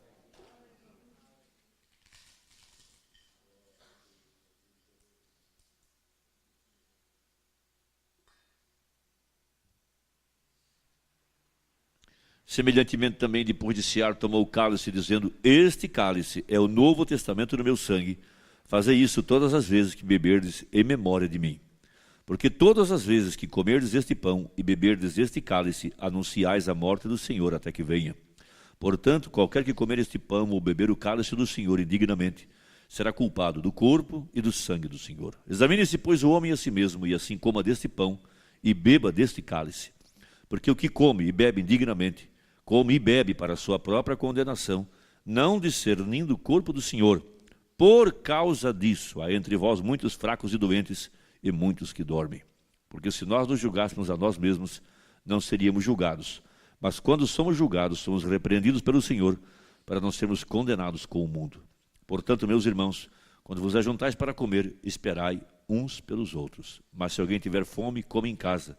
Semelhantemente também, depois de cear, tomou o cálice, dizendo, este cálice é o novo testamento no meu sangue. Fazei isso todas as vezes que beberdes em memória de mim. Porque todas as vezes que comerdes este pão e beberdes este cálice, anunciais a morte do Senhor até que venha. Portanto, qualquer que comer este pão ou beber o cálice do Senhor indignamente, será culpado do corpo e do sangue do Senhor. Examine-se, pois, o homem a si mesmo, e assim coma deste pão e beba deste cálice. Porque o que come e bebe indignamente, come e bebe para a sua própria condenação, não discernindo o corpo do Senhor. Por causa disso, há entre vós muitos fracos e doentes, e muitos que dormem. Porque se nós nos julgássemos a nós mesmos, não seríamos julgados. Mas quando somos julgados, somos repreendidos pelo Senhor, para não sermos condenados com o mundo. Portanto, meus irmãos, quando vos ajuntais para comer, esperai uns pelos outros. Mas se alguém tiver fome, come em casa,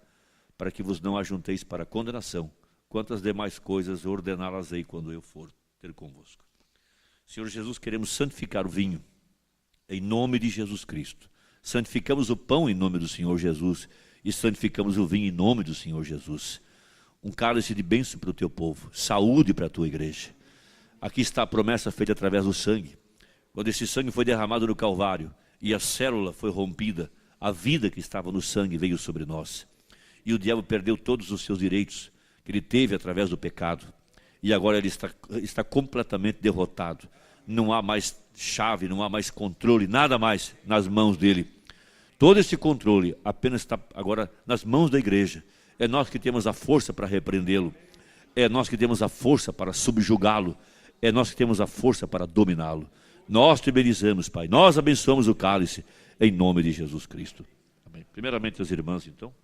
para que vos não ajunteis para condenação. Quantas demais coisas ordená-las-ei quando eu for ter convosco. Senhor Jesus, queremos santificar o vinho, em nome de Jesus Cristo. Santificamos o pão em nome do Senhor Jesus, e santificamos o vinho em nome do Senhor Jesus. Um cálice de bênção para o teu povo, saúde para a tua igreja. Aqui está a promessa feita através do sangue. Quando esse sangue foi derramado no Calvário, e a célula foi rompida, a vida que estava no sangue veio sobre nós. E o diabo perdeu todos os seus direitos, que ele teve através do pecado, e agora ele está completamente derrotado. Não há mais chave, não há mais controle, nada mais nas mãos dele. Todo esse controle apenas está agora nas mãos da igreja. É nós que temos a força para repreendê-lo, é nós que temos a força para subjugá-lo, é nós que temos a força para dominá-lo. Nós te benizamos, Pai, nós abençoamos o cálice, em nome de Jesus Cristo. Amém. Primeiramente as irmãs, então.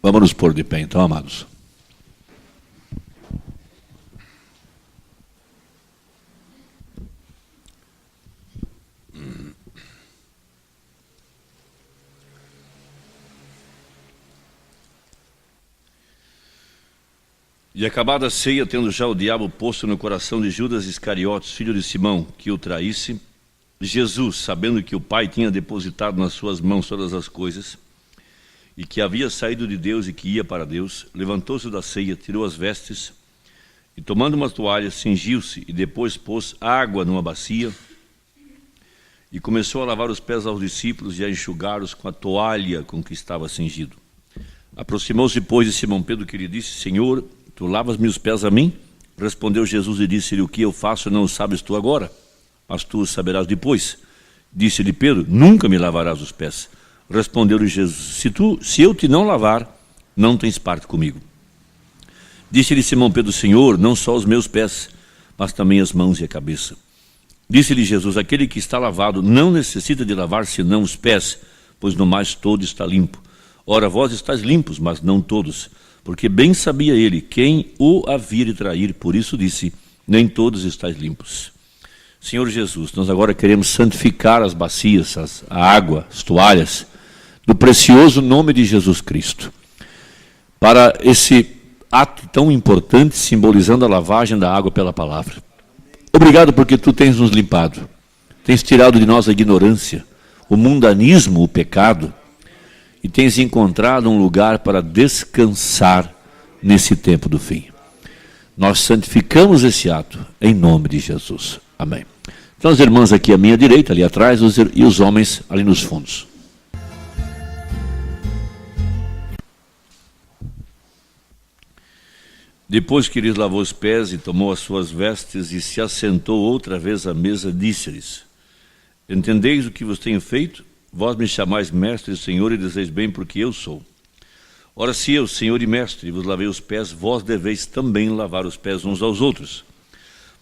Vamos nos pôr de pé então, amados. E acabada a ceia, tendo já o diabo posto no coração de Judas Iscariotes, filho de Simão, que o traísse, Jesus, sabendo que o Pai tinha depositado nas suas mãos todas as coisas, e que havia saído de Deus e que ia para Deus, levantou-se da ceia, tirou as vestes, e tomando uma toalha, cingiu-se, e depois pôs água numa bacia, e começou a lavar os pés aos discípulos e a enxugar-os com a toalha com que estava cingido. Aproximou-se, pois, de Simão Pedro, que lhe disse: Senhor, tu lavas-me os pés a mim? Respondeu Jesus e disse-lhe: o que eu faço não o sabes tu agora, mas tu o saberás depois. Disse-lhe Pedro: nunca me lavarás os pés. Respondeu-lhe Jesus: se eu te não lavar, não tens parte comigo. Disse-lhe Simão Pedro: Senhor, não só os meus pés, mas também as mãos e a cabeça. Disse-lhe Jesus: aquele que está lavado não necessita de lavar senão os pés, pois no mais todo está limpo. Ora, vós estáis limpos, mas não todos, porque bem sabia ele quem o havia de trair, por isso disse: nem todos estáis limpos. Senhor Jesus, nós agora queremos santificar as bacias, a água, as toalhas, do precioso nome de Jesus Cristo, para esse ato tão importante, simbolizando a lavagem da água pela palavra. Obrigado porque tu tens nos limpado, tens tirado de nós a ignorância, o mundanismo, o pecado, e tens encontrado um lugar para descansar nesse tempo do fim. Nós santificamos esse ato em nome de Jesus. Amém. Então as irmãs aqui à minha direita, ali atrás, e os homens ali nos fundos. Depois que lhes lavou os pés e tomou as suas vestes e se assentou outra vez à mesa, disse-lhes: entendeis o que vos tenho feito? Vós me chamais mestre e senhor e dizeis bem, porque eu sou. Ora, se eu, senhor e mestre, vos lavei os pés, vós deveis também lavar os pés uns aos outros.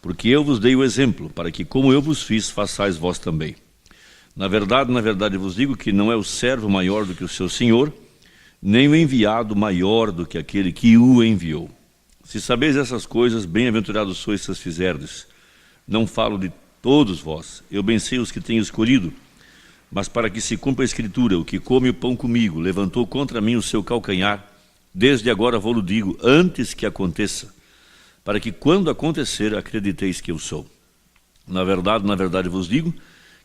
Porque eu vos dei o exemplo, para que como eu vos fiz, façais vós também. Na verdade vos digo que não é o servo maior do que o seu senhor, nem o enviado maior do que aquele que o enviou. Se sabeis essas coisas, bem-aventurados sois se as fizerdes. Não falo de todos vós, eu bem sei os que tenho escolhido, mas para que se cumpra a Escritura: o que come o pão comigo, levantou contra mim o seu calcanhar. Desde agora vou-lo digo, antes que aconteça, para que quando acontecer, acrediteis que eu sou. Na verdade vos digo,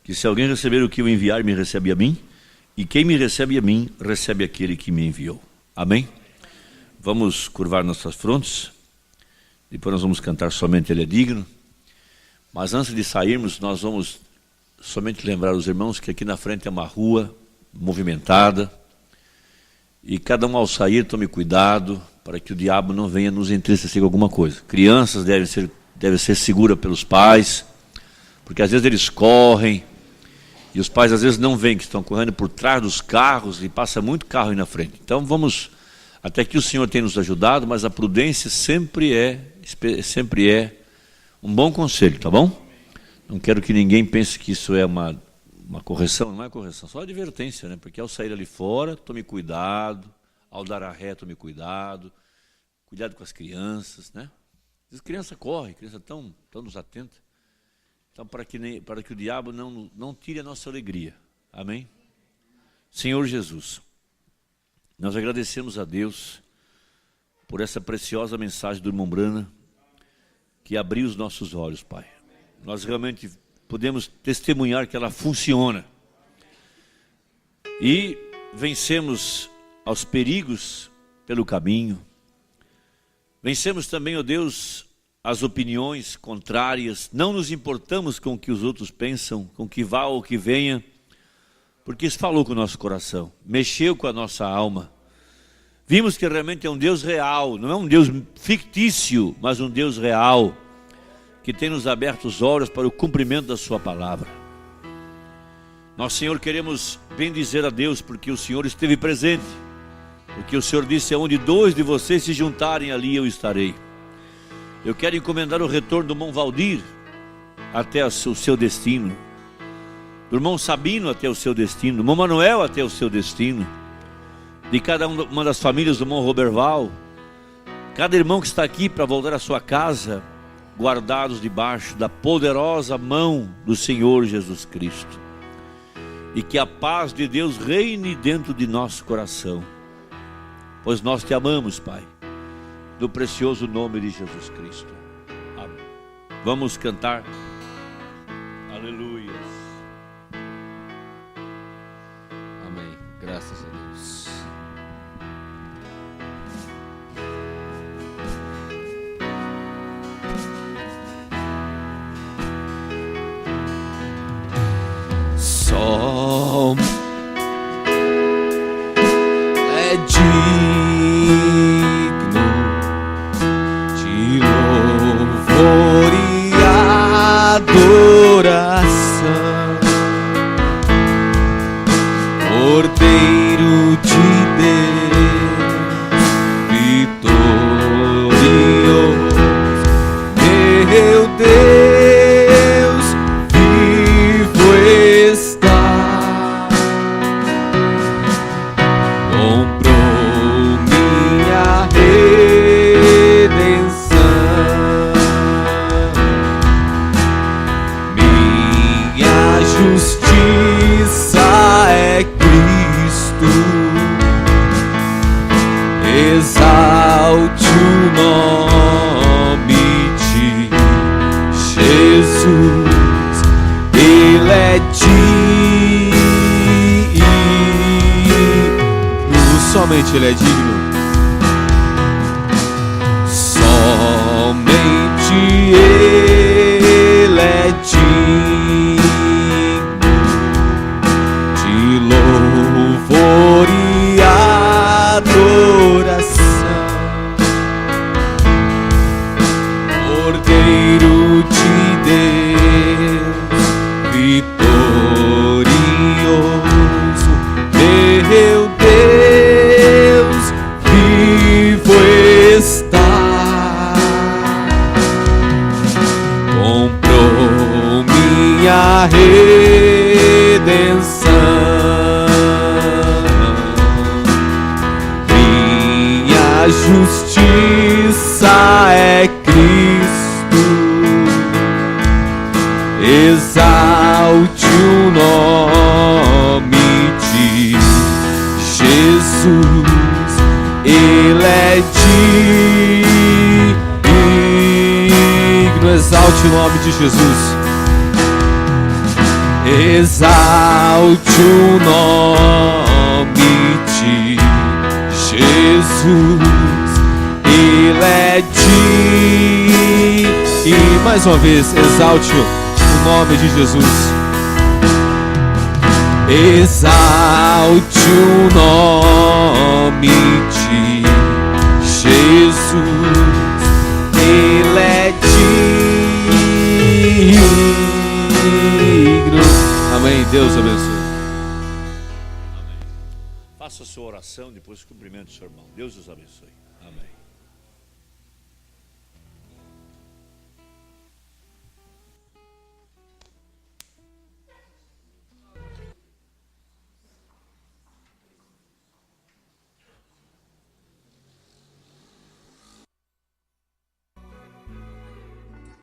que se alguém receber o que eu enviar, me recebe a mim, e quem me recebe a mim, recebe aquele que me enviou. Amém? Vamos curvar nossas frontes, depois nós vamos cantar Somente Ele é Digno, mas antes de sairmos, nós vamos somente lembrar os irmãos que aqui na frente é uma rua movimentada, e cada um ao sair tome cuidado, para que o diabo não venha nos entristecer com alguma coisa. Crianças devem ser seguras pelos pais, porque às vezes eles correm, e os pais às vezes não veem que estão correndo por trás dos carros, e passa muito carro aí na frente. Então vamos... Até que o Senhor tem nos ajudado, mas a prudência sempre é um bom conselho, tá bom? Não quero que ninguém pense que isso é uma correção, não é correção, só advertência, né? Porque ao sair ali fora, tome cuidado, ao dar a ré, tome cuidado com as crianças, né? As crianças correm, crianças estão desatentas. Então, para que o diabo não tire a nossa alegria, amém? Senhor Jesus, nós agradecemos a Deus por essa preciosa mensagem do irmão Brana, que abriu os nossos olhos, Pai. Nós realmente podemos testemunhar que ela funciona. E vencemos aos perigos pelo caminho. Vencemos também, ó Deus, as opiniões contrárias. Não nos importamos com o que os outros pensam, com o que vá ou que venha, porque isso falou com o nosso coração, mexeu com a nossa alma. Vimos que realmente é um Deus real, não é um Deus fictício, mas um Deus real, que tem nos aberto os olhos para o cumprimento da sua palavra. Nós, Senhor, queremos bendizer a Deus, porque o Senhor esteve presente, porque o Senhor disse: aonde 2 de vocês se juntarem, ali eu estarei. Eu quero encomendar o retorno do irmão Valdir até o seu destino, do irmão Sabino até o seu destino, do irmão Manuel até o seu destino, de cada uma das famílias do Morro Roberval, cada irmão que está aqui para voltar à sua casa, guardados debaixo da poderosa mão do Senhor Jesus Cristo. E que a paz de Deus reine dentro de nosso coração, pois nós te amamos, Pai, no precioso nome de Jesus Cristo. Amém. Vamos cantar. Aleluia. Amém. Graças a Deus. Só é digno de louvor e adoração, Cordeiro de Deus, vitorioso, meu Deus, vivo está. Comprou minha redenção, minha justiça é Cristo. Exalte o nome de Jesus, Ele é digno, somente Ele é digno. Somente Ele é digno de louvor e adoração, Cordeiro de Deus, vitorioso, meu Deus, vivo está. Comprou minha redenção, minha justiça é Cristo. Exalte o nome de Jesus, Ele é digno. Exalte o nome de Jesus. Exalte o nome de Jesus, Ele é digno. E mais uma vez, exalte o nome de Jesus. Exalte o nome de Jesus, Ele é digno. Amém. Deus abençoe. Amém. Faça a sua oração, depois cumprimento o seu irmão. Deus os abençoe. Amém.